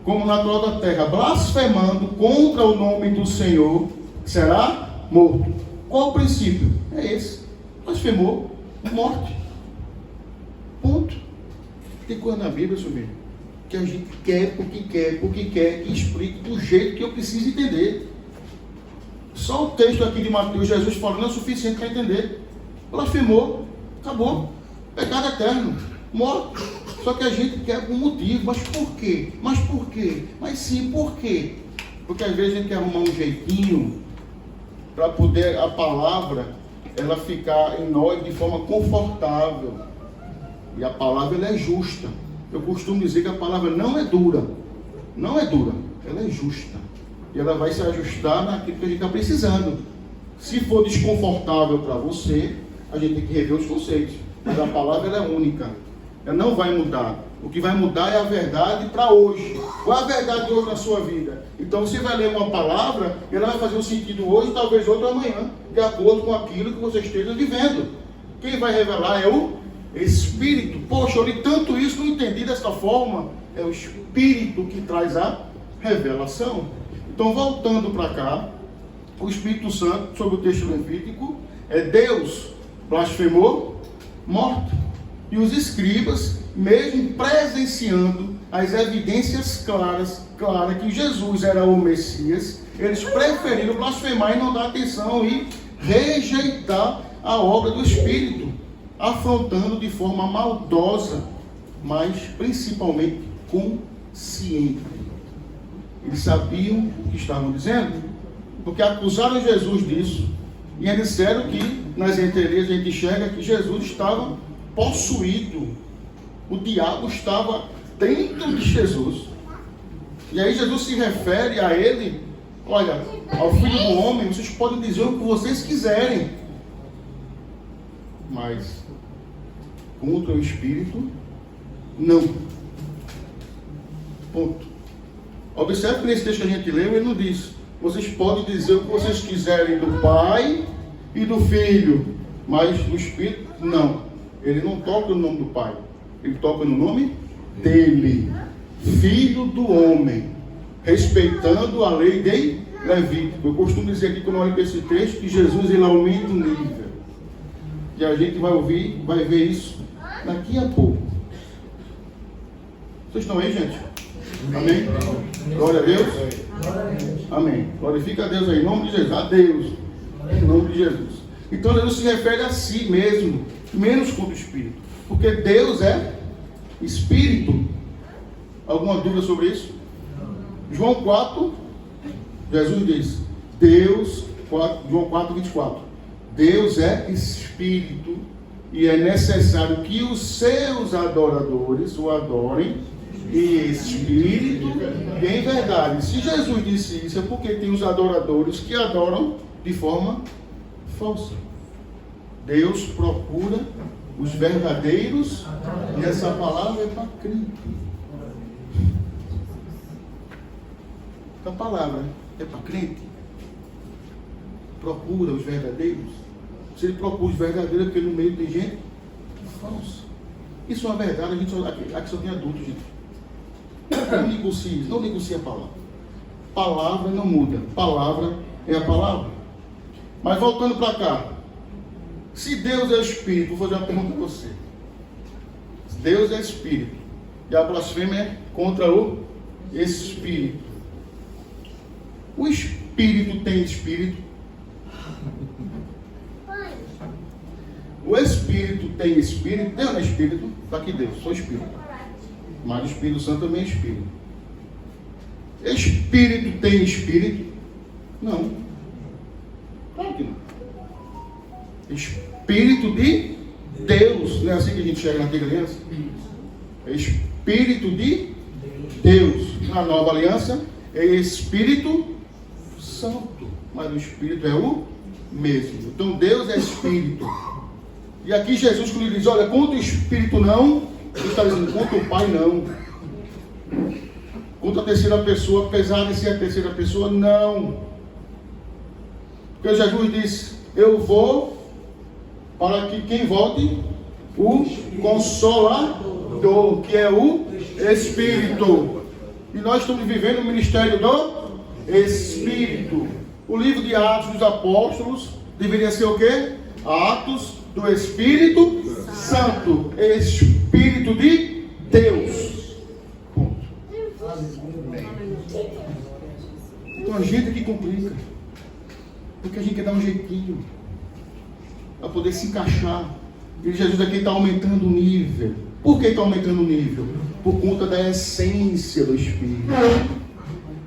Como natural da terra, blasfemando contra o nome do Senhor, será morto. Qual o princípio? É esse. Blasfemou, morte. Ponto. Tem coisa na Bíblia, senhor, que a gente quer, porque quer, que explique do jeito que eu preciso entender. Só o texto aqui de Mateus, Jesus falando, é suficiente para entender. Blasfemou, acabou. Pecado eterno, morto. Só que a gente quer um motivo. Mas por quê? Mas por quê? Mas sim, por quê? Porque às vezes a gente quer arrumar um jeitinho para poder a palavra ela ficar em nós de forma confortável. E a palavra ela é justa. Eu costumo dizer que a palavra não é dura. Não é dura, ela é justa. E ela vai se ajustar naquilo que a gente está precisando. Se for desconfortável para você, a gente tem que rever os conceitos. Mas a palavra ela é única. Ela não vai mudar. O que vai mudar é a verdade para hoje. Qual é a verdade de hoje na sua vida? Então você vai ler uma palavra, e ela vai fazer um sentido hoje, talvez outro amanhã, de acordo com aquilo que você esteja vivendo. Quem vai revelar é o Espírito. Poxa, eu li tanto isso, não entendi dessa forma. É o Espírito que traz a revelação. Então, voltando para cá, o Espírito Santo, sobre o texto levítico, é Deus blasfemou, morto. E os escribas, mesmo presenciando as evidências claras que Jesus era o Messias, eles preferiram blasfemar e não dar atenção e rejeitar a obra do Espírito, afrontando de forma maldosa, mas principalmente consciente. Eles sabiam o que estavam dizendo, porque acusaram Jesus disso, e eles disseram que nas entrelinhas a gente enxerga que Jesus estava possuído, o diabo estava dentro de Jesus. E aí Jesus se refere a ele, olha, ao Filho do Homem, vocês podem dizer o que vocês quiserem, mas contra o Espírito, não. Ponto. Observe que nesse texto que a gente leu, ele não diz: vocês podem dizer o que vocês quiserem do Pai e do Filho, mas do Espírito, não. Ele não toca no nome do Pai, ele toca no nome dele, Filho do homem, respeitando a lei de Levítico. Eu costumo dizer aqui, quando eu olho para esse texto, que Jesus ele aumenta o nível. E a gente vai ouvir, vai ver isso daqui a pouco. Vocês estão aí, gente? Amém? Glória a Deus. Amém. Glorifica a Deus aí, em nome de Jesus. A Deus. Em nome de Jesus. Então Jesus se refere a si mesmo, menos com o Espírito. Porque Deus é Espírito. Alguma dúvida sobre isso? João 4, Jesus diz, João 4, 24. Deus é Espírito e é necessário que os seus adoradores o adorem em Espírito e em verdade. Se Jesus disse isso, é porque tem os adoradores que adoram de forma falsa. Deus procura os verdadeiros, e essa palavra é para crente. A palavra é para crente. Procura os verdadeiros. Se ele procura os verdadeiros, é porque no meio tem gente falsa. Isso é uma verdade, aqui só tem adultos, gente. Não negocia a palavra. Palavra não muda. Palavra é a palavra. Mas voltando para cá. Se Deus é Espírito, vou fazer uma pergunta para você. Se Deus é Espírito e a blasfêmia é contra o Espírito. O Espírito tem Espírito? O Espírito tem Espírito? Deus não é Espírito? Está aqui Deus, sou Espírito. Mas o Espírito Santo também é Espírito. Espírito tem Espírito? Não. Claro que não. Espírito de Deus. Não é assim que a gente chega na antiga aliança? É Espírito de Deus. Na nova aliança é Espírito Santo. Mas o Espírito é o mesmo. Então Deus é Espírito. E aqui Jesus, quando ele diz, olha, contra o Espírito não, ele está dizendo, contra o Pai não. Contra a terceira pessoa, apesar de ser a terceira pessoa, não. Porque Jesus disse, eu vou para que quem volte, o Consolador, que é o Espírito. E nós estamos vivendo o ministério do Espírito. O livro de Atos dos Apóstolos deveria ser o quê? Atos do Espírito Santo. Espírito de Deus. Ponto. Então a gente que complica. Porque a gente quer dar um jeitinho para poder se encaixar. E Jesus aqui está aumentando o nível. Por que está aumentando o nível? Por conta da essência do Espírito.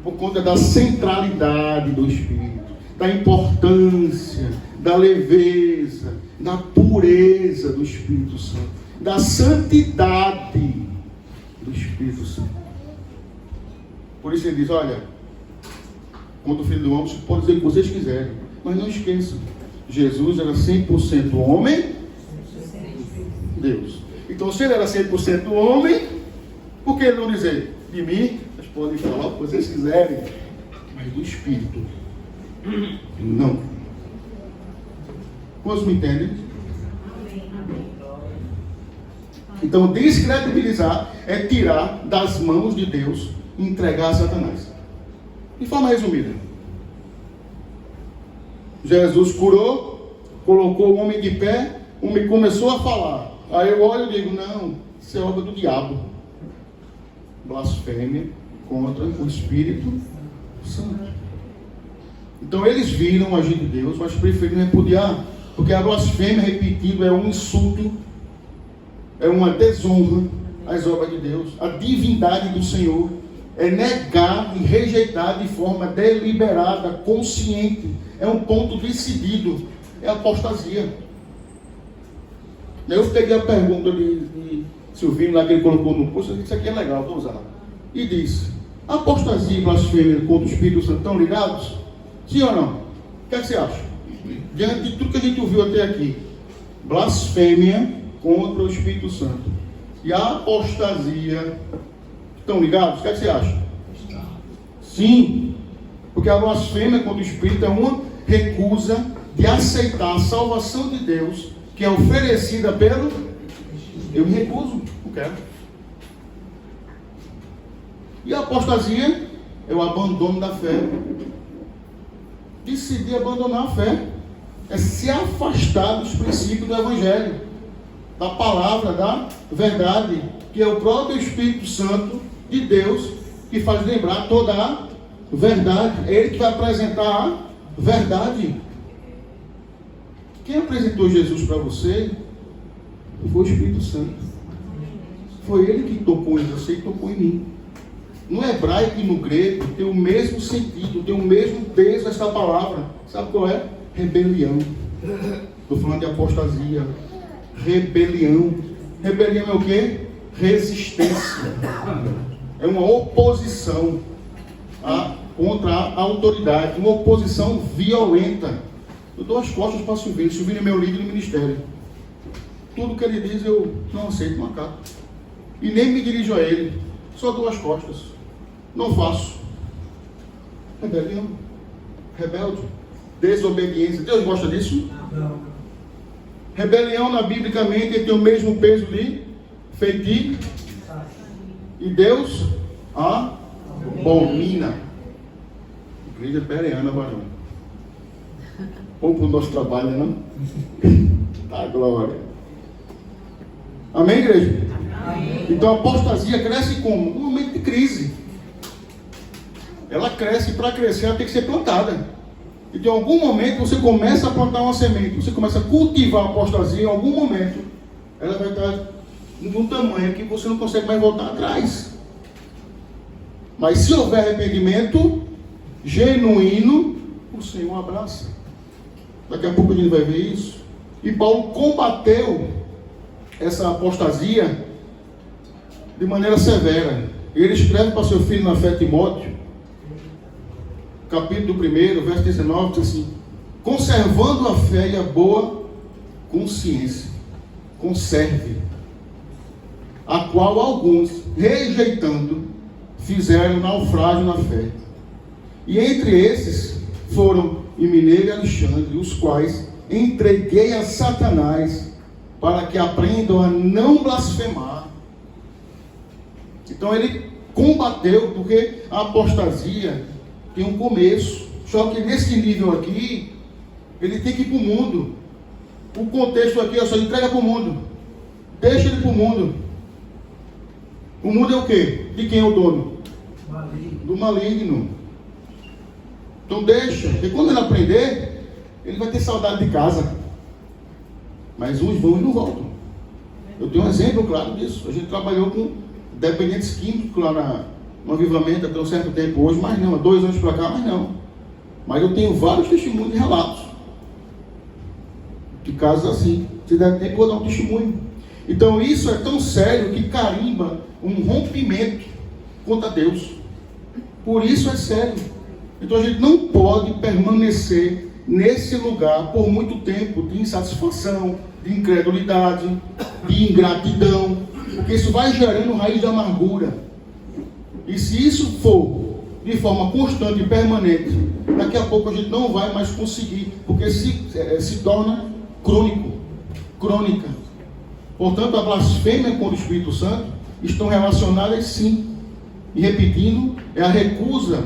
Por conta da centralidade do Espírito. Da importância, da leveza, da pureza do Espírito Santo. Da santidade do Espírito Santo. Por isso ele diz, olha, quando o Filho do Homem, vocês podem dizer o que vocês quiserem. Mas não esqueçam, Jesus era 100% homem, Deus. Então se ele era 100% homem, por que ele não dizer, de mim, vocês podem falar o que vocês quiserem, mas do Espírito, não. Quantos me entendem? Então descredibilizar é tirar das mãos de Deus e entregar a Satanás. De forma resumida, Jesus curou, colocou o homem de pé, o homem começou a falar. Aí eu olho e digo, não, isso é obra do diabo. Blasfêmia contra o Espírito Santo. Então eles viram o agir de Deus, mas preferiram repudiar, porque a blasfêmia, repetido, é um insulto, é uma desonra às obras de Deus, a divindade do Senhor. É negar e rejeitar de forma deliberada, consciente. É um ponto decidido. É apostasia. Eu peguei a pergunta de Silvinho lá que ele colocou no curso. Eu disse, isso aqui é legal, vou usar. E disse, apostasia e blasfêmia contra o Espírito Santo estão ligados? Sim ou não? O que é que você acha? Diante de tudo que a gente ouviu até aqui. Blasfêmia contra o Espírito Santo. E a apostasia... Estão ligados? O que é que você acha? Sim, porque a blasfêmia contra o Espírito é uma recusa de aceitar a salvação de Deus que é oferecida pelo... Eu me recuso, não quero. E a apostasia é o abandono da fé. Decidir abandonar a fé é se afastar dos princípios do Evangelho, da palavra, da verdade, que é o próprio Espírito Santo de Deus que faz lembrar toda a verdade. É Ele que vai apresentar a verdade. Quem apresentou Jesus para você foi o Espírito Santo. Foi Ele que tocou em você e tocou em mim. No hebraico e no grego tem o mesmo sentido, tem o mesmo peso essa palavra. Sabe qual é? Rebelião. Estou falando de apostasia. Rebelião. Rebelião é o quê? Resistência. É uma oposição contra a autoridade, uma oposição violenta. Eu dou as costas para Silvino. Silvino é meu líder no ministério. Tudo que ele diz eu não aceito, não acato. E nem me dirijo a ele. Só dou as costas. Não faço. Rebelião. Rebelde. Desobediência. Deus gosta disso? Não. Rebelião, na biblicamente, tem o mesmo peso de feitiço. E Deus abomina. Igreja pereana, varão. Vamos para o nosso trabalho, não? Tá, glória. Amém, igreja? Amém. Então a apostasia cresce como? Num momento de crise. Ela cresce, para crescer ela tem que ser plantada. E em algum momento você começa a plantar uma semente, você começa a cultivar a apostasia, em algum momento ela vai estar num tamanho que você não consegue mais voltar atrás. Mas se houver arrependimento genuíno, o Senhor abraça. Daqui a pouco a gente vai ver isso. E Paulo combateu essa apostasia de maneira severa. Ele escreve para seu filho na fé, Timóteo, capítulo 1, verso 19, diz assim: conservando a fé e a boa consciência, conserve, a qual alguns, rejeitando, fizeram naufrágio na fé. E entre esses foram Himeneio e Alexandre, os quais entreguei a Satanás para que aprendam a não blasfemar. Então ele combateu, porque a apostasia tem um começo. Só que nesse nível aqui, ele tem que ir para o mundo. O contexto aqui é só entrega para o mundo. Deixa ele para o mundo. O mundo é o quê? De quem é o dono? Do maligno. Então deixa. E quando ele aprender, ele vai ter saudade de casa. Mas uns vão e não voltam. Eu tenho um exemplo claro disso. A gente trabalhou com dependentes químicos lá no avivamento até um certo tempo hoje, mas não, há 2 anos para cá, mas não. Mas eu tenho vários testemunhos e relatos de casos assim. Se der tempo, eu vou dar um testemunho. Então isso é tão sério que carimba um rompimento contra Deus. Por isso é sério. Então a gente não pode permanecer nesse lugar por muito tempo de insatisfação, de incredulidade, de ingratidão, porque isso vai gerando raiz de amargura. E se isso for de forma constante e permanente, daqui a pouco a gente não vai mais conseguir, porque se torna crônica. Portanto, a blasfêmia contra o Espírito Santo estão relacionadas sim. E repetindo, é a recusa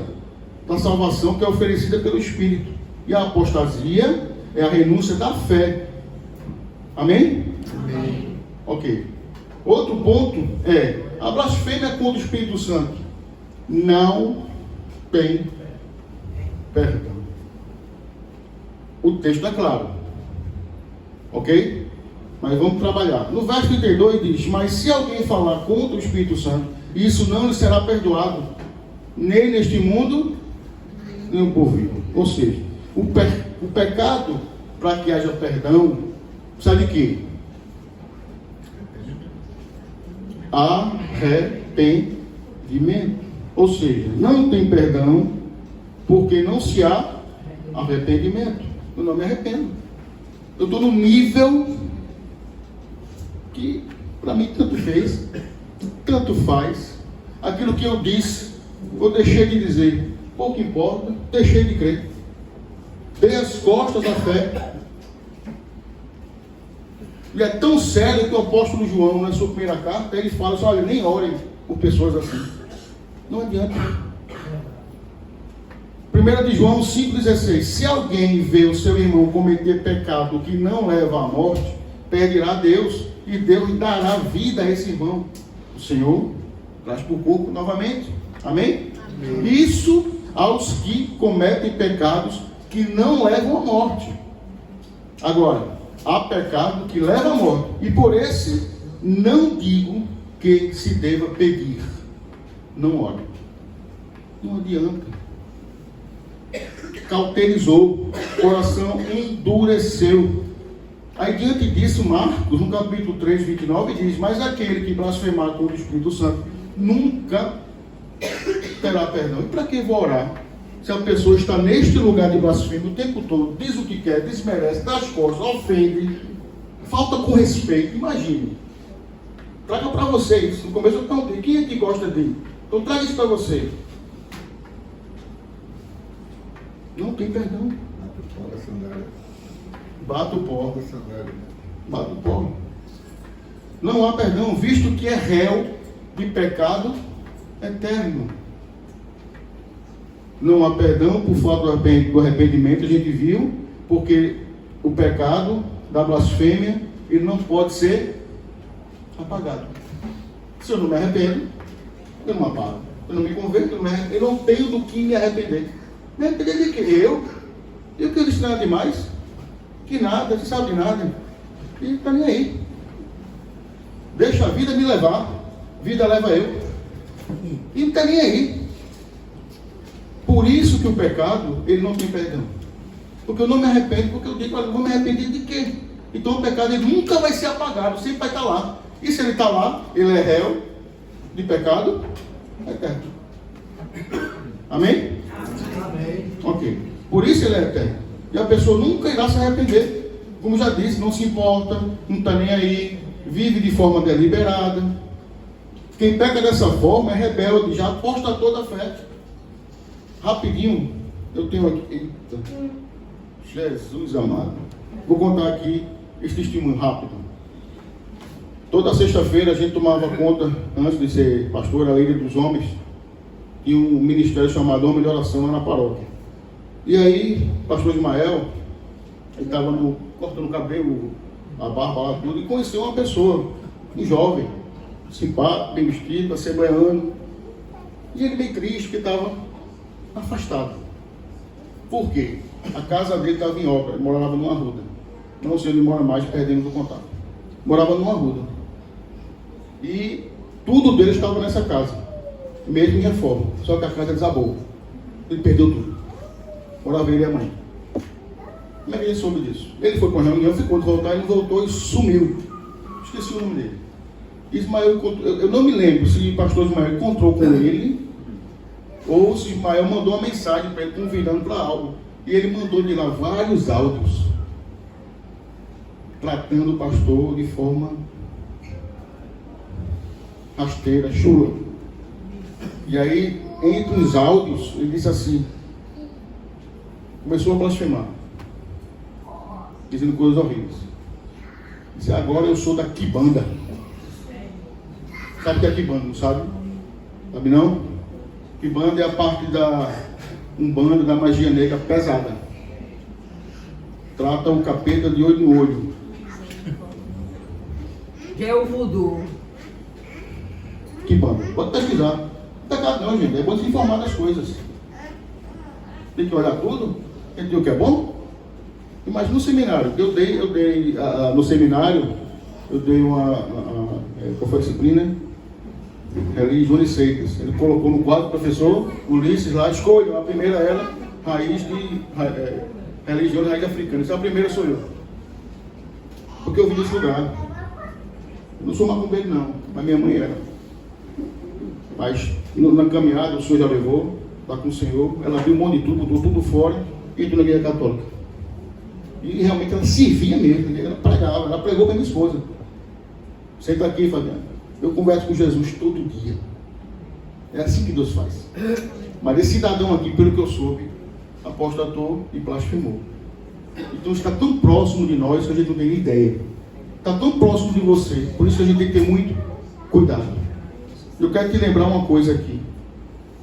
da salvação que é oferecida pelo Espírito. E a apostasia é a renúncia da fé. Amém? Amém. Ok. Outro ponto é a blasfêmia contra o Espírito Santo não tem perdão. O texto é claro. Ok? Mas vamos trabalhar. No verso 32 diz: mas se alguém falar contra o Espírito Santo, isso não lhe será perdoado, nem neste mundo, nem no porvir. Ou seja, o pecado, para que haja perdão, precisa de quê? Arrependimento. Ou seja, não tem perdão porque não se há arrependimento. Eu não me arrependo. Eu estou no nível que para mim tanto fez, tanto faz. Aquilo que eu disse, eu deixei de dizer. pouco importa, deixei de crer. Dei as costas à fé. E é tão sério que o apóstolo João, na sua primeira carta, ele fala assim, olha, nem orem por pessoas assim. Não adianta. 1 de João 5,16. Se alguém vê o seu irmão cometer pecado que não leva à morte, pedirá a Deus, e Deus dará vida a esse irmão. O Senhor traz para o corpo novamente. Amém? Amém? Isso aos que cometem pecados que não levam à morte. Agora, há pecado que leva à morte, e por esse não digo que se deva pedir. Não ore. Não adianta. Cauterizou, coração endureceu. Aí diante disso, Marcos, no capítulo 3, 29, diz, mas aquele que blasfemar contra o Espírito Santo nunca terá perdão. E para que vou orar? Se a pessoa está neste lugar de blasfêmia o tempo todo, diz o que quer, desmerece, dá as costas, ofende, falta com respeito, imagine. Traga para vocês, no começo eu perguntei, quem é que gosta dele? Então traga isso para você. Não tem perdão. Bata o pó. Bata o pó. Não há perdão, visto que é réu de pecado eterno. Não há perdão por falta do arrependimento, a gente viu, porque o pecado da blasfêmia, ele não pode ser apagado. Se eu não me arrependo, eu não apago. Eu não me converto, eu não tenho do que me arrepender. Me arrepender de quê? Eu que eu disse nada demais, que nada, você sabe de nada, e está nem aí. Deixa a vida me levar, vida leva eu, e não está nem aí. Por isso que o pecado, ele não tem perdão. Porque eu não me arrependo, porque eu digo, olha, eu vou me arrepender de quê? Então o pecado, ele nunca vai ser apagado, sempre vai estar lá. E se ele está lá, ele é réu de pecado eterno. Amém? Amém. Ok. Por isso ele é eterno. E a pessoa nunca irá se arrepender. Como já disse, não se importa, não está nem aí, vive de forma deliberada. Quem peca dessa forma é rebelde, já aposta toda a fé. Rapidinho, eu tenho aqui. Eita, Jesus amado. Vou contar aqui esse testemunho rápido. Toda sexta-feira a gente tomava conta, antes de ser pastor, a líder dos homens, e um ministério chamado Homem de Oração lá na paróquia. E aí, o pastor Ismael, ele estava cortando o cabelo, a barba lá, tudo, e conheceu uma pessoa, um jovem, simpático, bem vestido, assembleano. E ele bem triste, porque estava afastado. Por quê? A casa dele estava em obra, ele morava numa ruda. Não sei onde mora mais, perdemos o contato. Morava numa ruda. E tudo dele estava nessa casa, mesmo em reforma. Só que a casa desabou. Ele perdeu tudo. Morava ele e a mãe. Como é que ele soube disso? Ele foi com a reunião, ficou de voltar, ele voltou e sumiu. Esqueci o nome dele. Ismael, eu não me lembro se o pastor Ismael encontrou com ele, ou se Ismael mandou uma mensagem para ele convidando para algo. E ele mandou de lá vários áudios, tratando o pastor de forma rasteira, chula. E aí, entre os áudios, ele disse assim, começou a blasfemar, dizendo coisas horríveis. Disse, agora eu sou da Quibanda. Sabe o que é Quibanda, não sabe? Sabe não? Quibanda é a parte da Umbanda, da magia negra pesada. Trata o capeta de olho no olho. Que é o voodoo. Quibanda. Pode pesquisar. Não é pecado não, gente. É bom se informar das coisas. Tem que olhar tudo. Tem que o que é bom. Imagina no seminário. Eu dei no seminário, eu dei qual foi a disciplina? Religião e seitas. Ele colocou no quadro do professor Ulisses lá, escolha. A primeira ela, raiz de religião e raiz africana. Essa a primeira sou eu. Porque eu vim desse lugar. Eu não sou macumbeiro não, mas minha mãe era. Mas na caminhada o senhor já levou, lá com o senhor, ela viu um monte de tudo, botou tudo fora e entrou na igreja católica. E realmente ela servia mesmo, ela pregava, ela pregou para minha esposa. Senta aqui, Fabiano. Eu converso com Jesus todo dia. É assim que Deus faz. Mas esse cidadão aqui, pelo que eu soube, apostatou e blasfemou. Então está tão próximo de nós que a gente não tem ideia. Está tão próximo de você, por isso que a gente tem que ter muito cuidado. Eu quero te lembrar uma coisa aqui.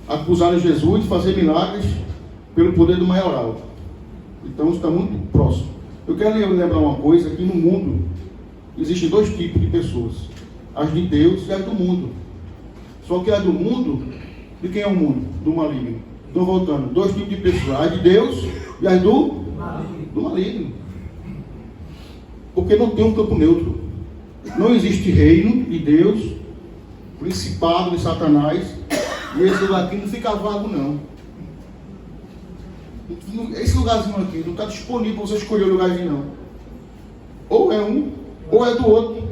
Acusaram Jesus de fazer milagres pelo poder do maioral. Então está muito próximo. Eu quero lembrar uma coisa, que no mundo existem dois tipos de pessoas. As de Deus e as do mundo. Só que as do mundo, de quem é o mundo? Do maligno. Estou voltando, dois tipos de pessoas. As de Deus e as do maligno. Porque não tem um campo neutro. Não existe reino de Deus, principado de Satanás, e esse lugar aqui não fica vago, não. Esse lugarzinho aqui não está disponível para você escolher o lugarzinho, não. Ou é um, ou é do outro.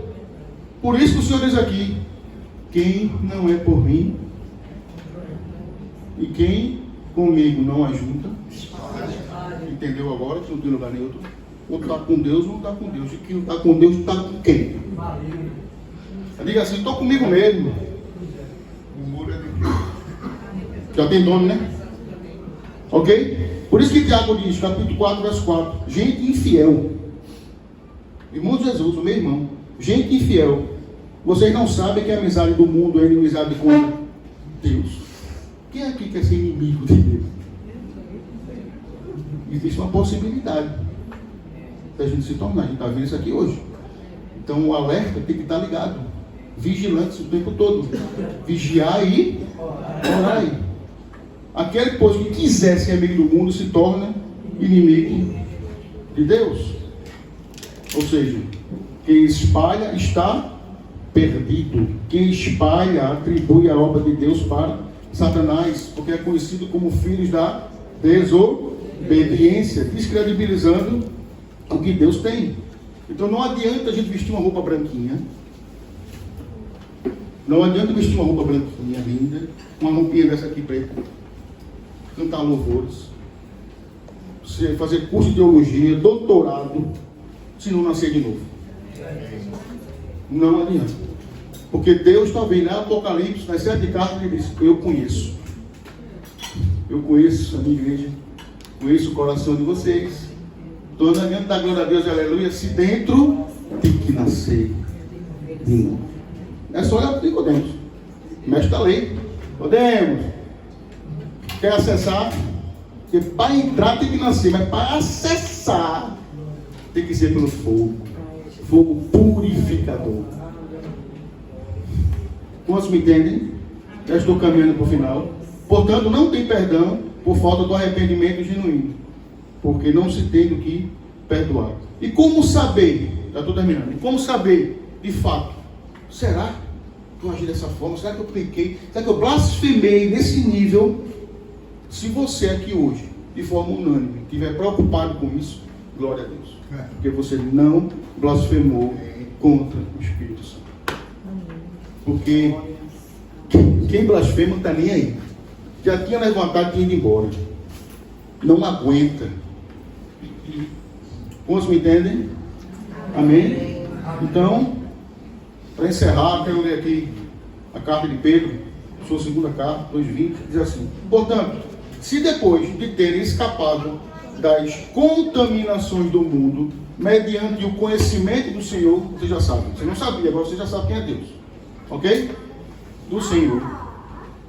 Por isso que o Senhor diz aqui: quem não é por mim e quem comigo não ajunta. Entendeu agora que não tem lugar neutro? Ou está com Deus ou não está com Deus. E quem não está com Deus está com quem? Diga assim: estou comigo mesmo. O muro é de Deus. Já tem nome, né? Ok? Por isso que Tiago diz, capítulo 4, verso 4: gente infiel. Irmão de Jesus, o meu irmão. Gente infiel. Vocês não sabem que a amizade do mundo é inimizade com Deus. Quem aqui quer ser inimigo de Deus? Existe uma possibilidade da gente se tornar. A gente está vendo isso aqui hoje. Então o alerta tem que estar ligado. Vigilantes o tempo todo. Vigiar e orar. Aquele, pois, que quiser ser amigo do mundo se torna inimigo de Deus. Ou seja, quem espalha está perdido. Quem espalha atribui a obra de Deus para Satanás, porque é conhecido como filhos da desobediência, descredibilizando o que Deus tem. Então não adianta a gente vestir uma roupa branquinha. Não adianta vestir uma roupa branquinha, linda, uma roupinha dessa aqui preta, cantar louvores, você fazer curso de teologia, doutorado, se não nascer de novo. Não adianta. Porque Deus está vendo lá no Apocalipse, nas 7 cartas, ele diz: eu conheço. Eu conheço a minha igreja, conheço o coração de vocês. Estou andando da glória a Deus, aleluia, se dentro tem que nascer de novo. É só olhar para o dentro. Mestre da lei. Podemos. Quer acessar? Porque para entrar tem que nascer, mas para acessar tem que ser pelo fogo. Fogo purificador. Quantos me entendem? Já estou caminhando para o final. Portanto, não tem perdão por falta do arrependimento genuíno, porque não se tem do que perdoar. E como saber? Já estou terminando. E como saber, de fato, será que eu agi dessa forma? Será que eu pequei? Será que eu blasfemei nesse nível? Se você aqui hoje, de forma unânime, estiver preocupado com isso, glória a Deus. Porque você não blasfemou contra o Espírito Santo. Porque quem blasfema não está nem aí. Já tinha levantado e tinha ido embora. Não aguenta. Quantos me entendem? Amém? Então, para encerrar, quero ler aqui a carta de Pedro, sua segunda carta, 2:20, diz assim: portanto, se depois de terem escapado das contaminações do mundo, mediante o conhecimento do Senhor, você já sabe. Você não sabia, agora você já sabe quem é Deus. Ok? Do Senhor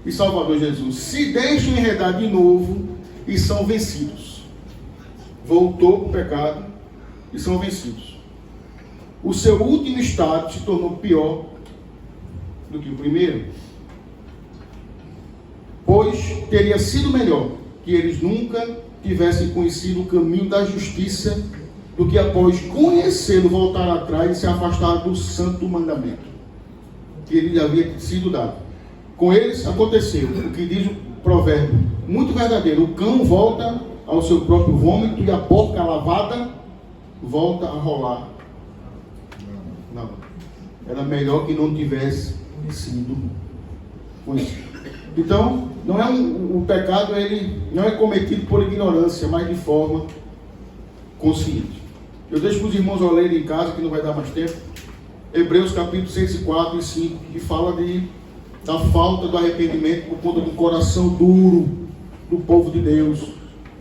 e Salvador Jesus, se deixam enredar de novo e são vencidos. Voltou para o pecado e são vencidos. O seu último estado se tornou pior do que o primeiro, pois teria sido melhor que eles nunca tivessem conhecido o caminho da justiça do que após conhecê-lo voltar atrás e se afastar do santo mandamento que ele havia sido dado. Com eles aconteceu o que diz o provérbio, muito verdadeiro: o cão volta ao seu próprio vômito e a porca lavada volta a rolar. Não. Era melhor que não tivesse sido conhecido. Então, não é o pecado, ele não é cometido por ignorância, mas de forma consciente. Eu deixo para os irmãos lerem em casa, que não vai dar mais tempo, Hebreus capítulo 6, 4 e 5, que fala da falta do arrependimento por conta do coração duro. do povo de Deus.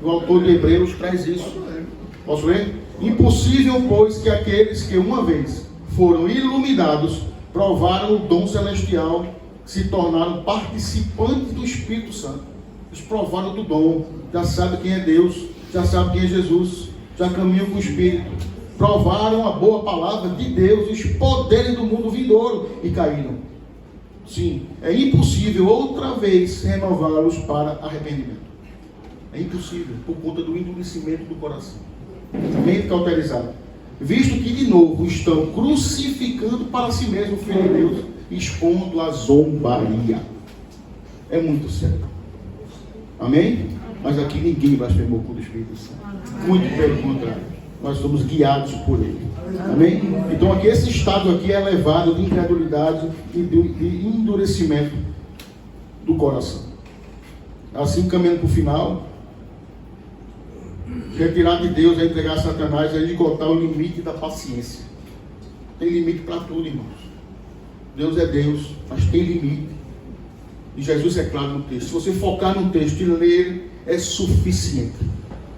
O autor de Hebreus traz isso. Posso ler? Impossível, pois, que aqueles que uma vez foram iluminados, provaram o dom celestial, se tornaram participantes do Espírito Santo. Eles provaram do dom, já sabem quem é Deus, já sabem quem é Jesus, já caminham com o Espírito. Provaram a boa palavra de Deus, os poderes do mundo vindouro, e caíram. Sim, é impossível outra vez renová-los para arrependimento. É impossível, por conta do endurecimento do coração. Mente cauterizada. Visto que de novo estão crucificando para si mesmo o Filho de Deus, expondo a zombaria. É muito sério. Amém? Mas aqui ninguém blasfemou por o Espírito Santo. Muito pelo contrário. Nós somos guiados por Ele. Amém? Então aqui esse estado aqui é levado de incredulidade e de endurecimento do coração. Assim, caminhando para o final, retirar de Deus é entregar a Satanás, é esgotar o limite da paciência. Tem limite para tudo, irmãos. Deus é Deus, mas tem limite. E Jesus é claro no texto. Se você focar no texto e ler, é suficiente.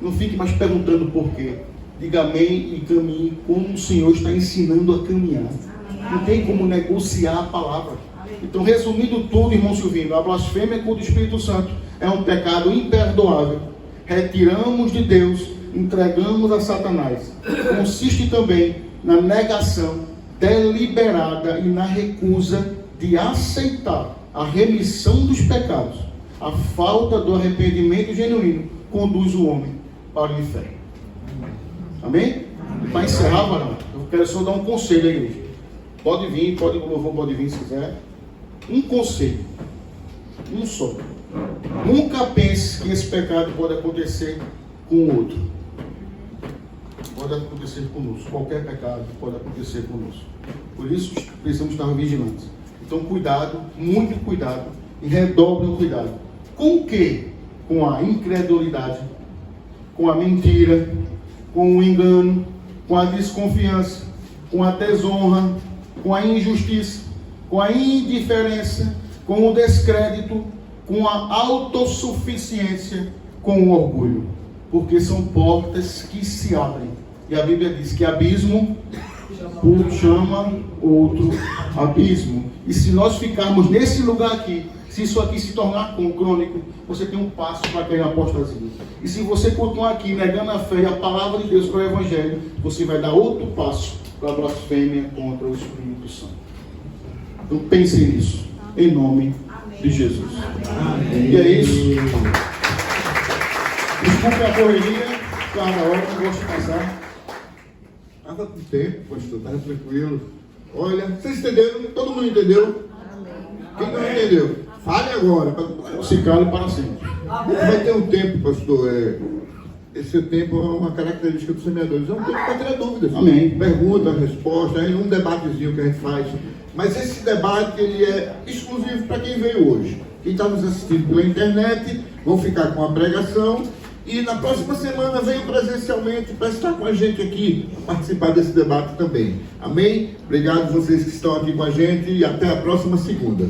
Não fique mais perguntando por quê. Diga amém e caminhe como o Senhor está ensinando a caminhar. Não tem como negociar a palavra. Então, resumindo tudo, irmão Silvino, a blasfêmia contra o Espírito Santo é um pecado imperdoável. Retiramos de Deus, entregamos a Satanás. Consiste também na negação deliberada e na recusa de aceitar a remissão dos pecados. A falta do arrependimento genuíno conduz o homem para o inferno. Amém? Para encerrar, varão, eu quero só dar um conselho à igreja. Pode vir, o louvor pode vir se quiser. Um conselho. Um só. Nunca pense que esse pecado pode acontecer com o outro. Pode acontecer conosco. Qualquer pecado pode acontecer conosco. Por isso, precisamos estar vigilantes. Então, cuidado, muito cuidado, e redobre o cuidado. Com o quê? Com a incredulidade, com a mentira, com o engano, com a desconfiança, com a desonra, com a injustiça, com a indiferença, com o descrédito, com a autossuficiência, com o orgulho. Porque são portas que se abrem. E a Bíblia diz que abismo chama outro abismo. E se nós ficarmos nesse lugar aqui, se isso aqui se tornar crônico, você tem um passo para cair na apostasia. E se você continuar aqui negando a fé e a palavra de Deus para o Evangelho, você vai dar outro passo para a blasfêmia contra o Espírito Santo. Então pense nisso, em nome de Jesus. Amém. E é isso. Desculpe a correria, cada hora não gosto de passar. Estava com tempo, pastor, estava tranquilo. Olha, vocês entenderam? Todo mundo entendeu? Quem não entendeu? Fale agora. Se cale para sempre. Vai ter um tempo, pastor. Esse tempo é uma característica dos semeadores. É um tempo para tirar dúvidas. Amém. Pergunta, resposta, é um debatezinho que a gente faz. Mas esse debate ele é exclusivo para quem veio hoje. Quem está nos assistindo pela internet, vão ficar com a pregação. E na próxima semana venham presencialmente para estar com a gente aqui, participar desse debate também. Amém? Obrigado a vocês que estão aqui com a gente e até a próxima segunda.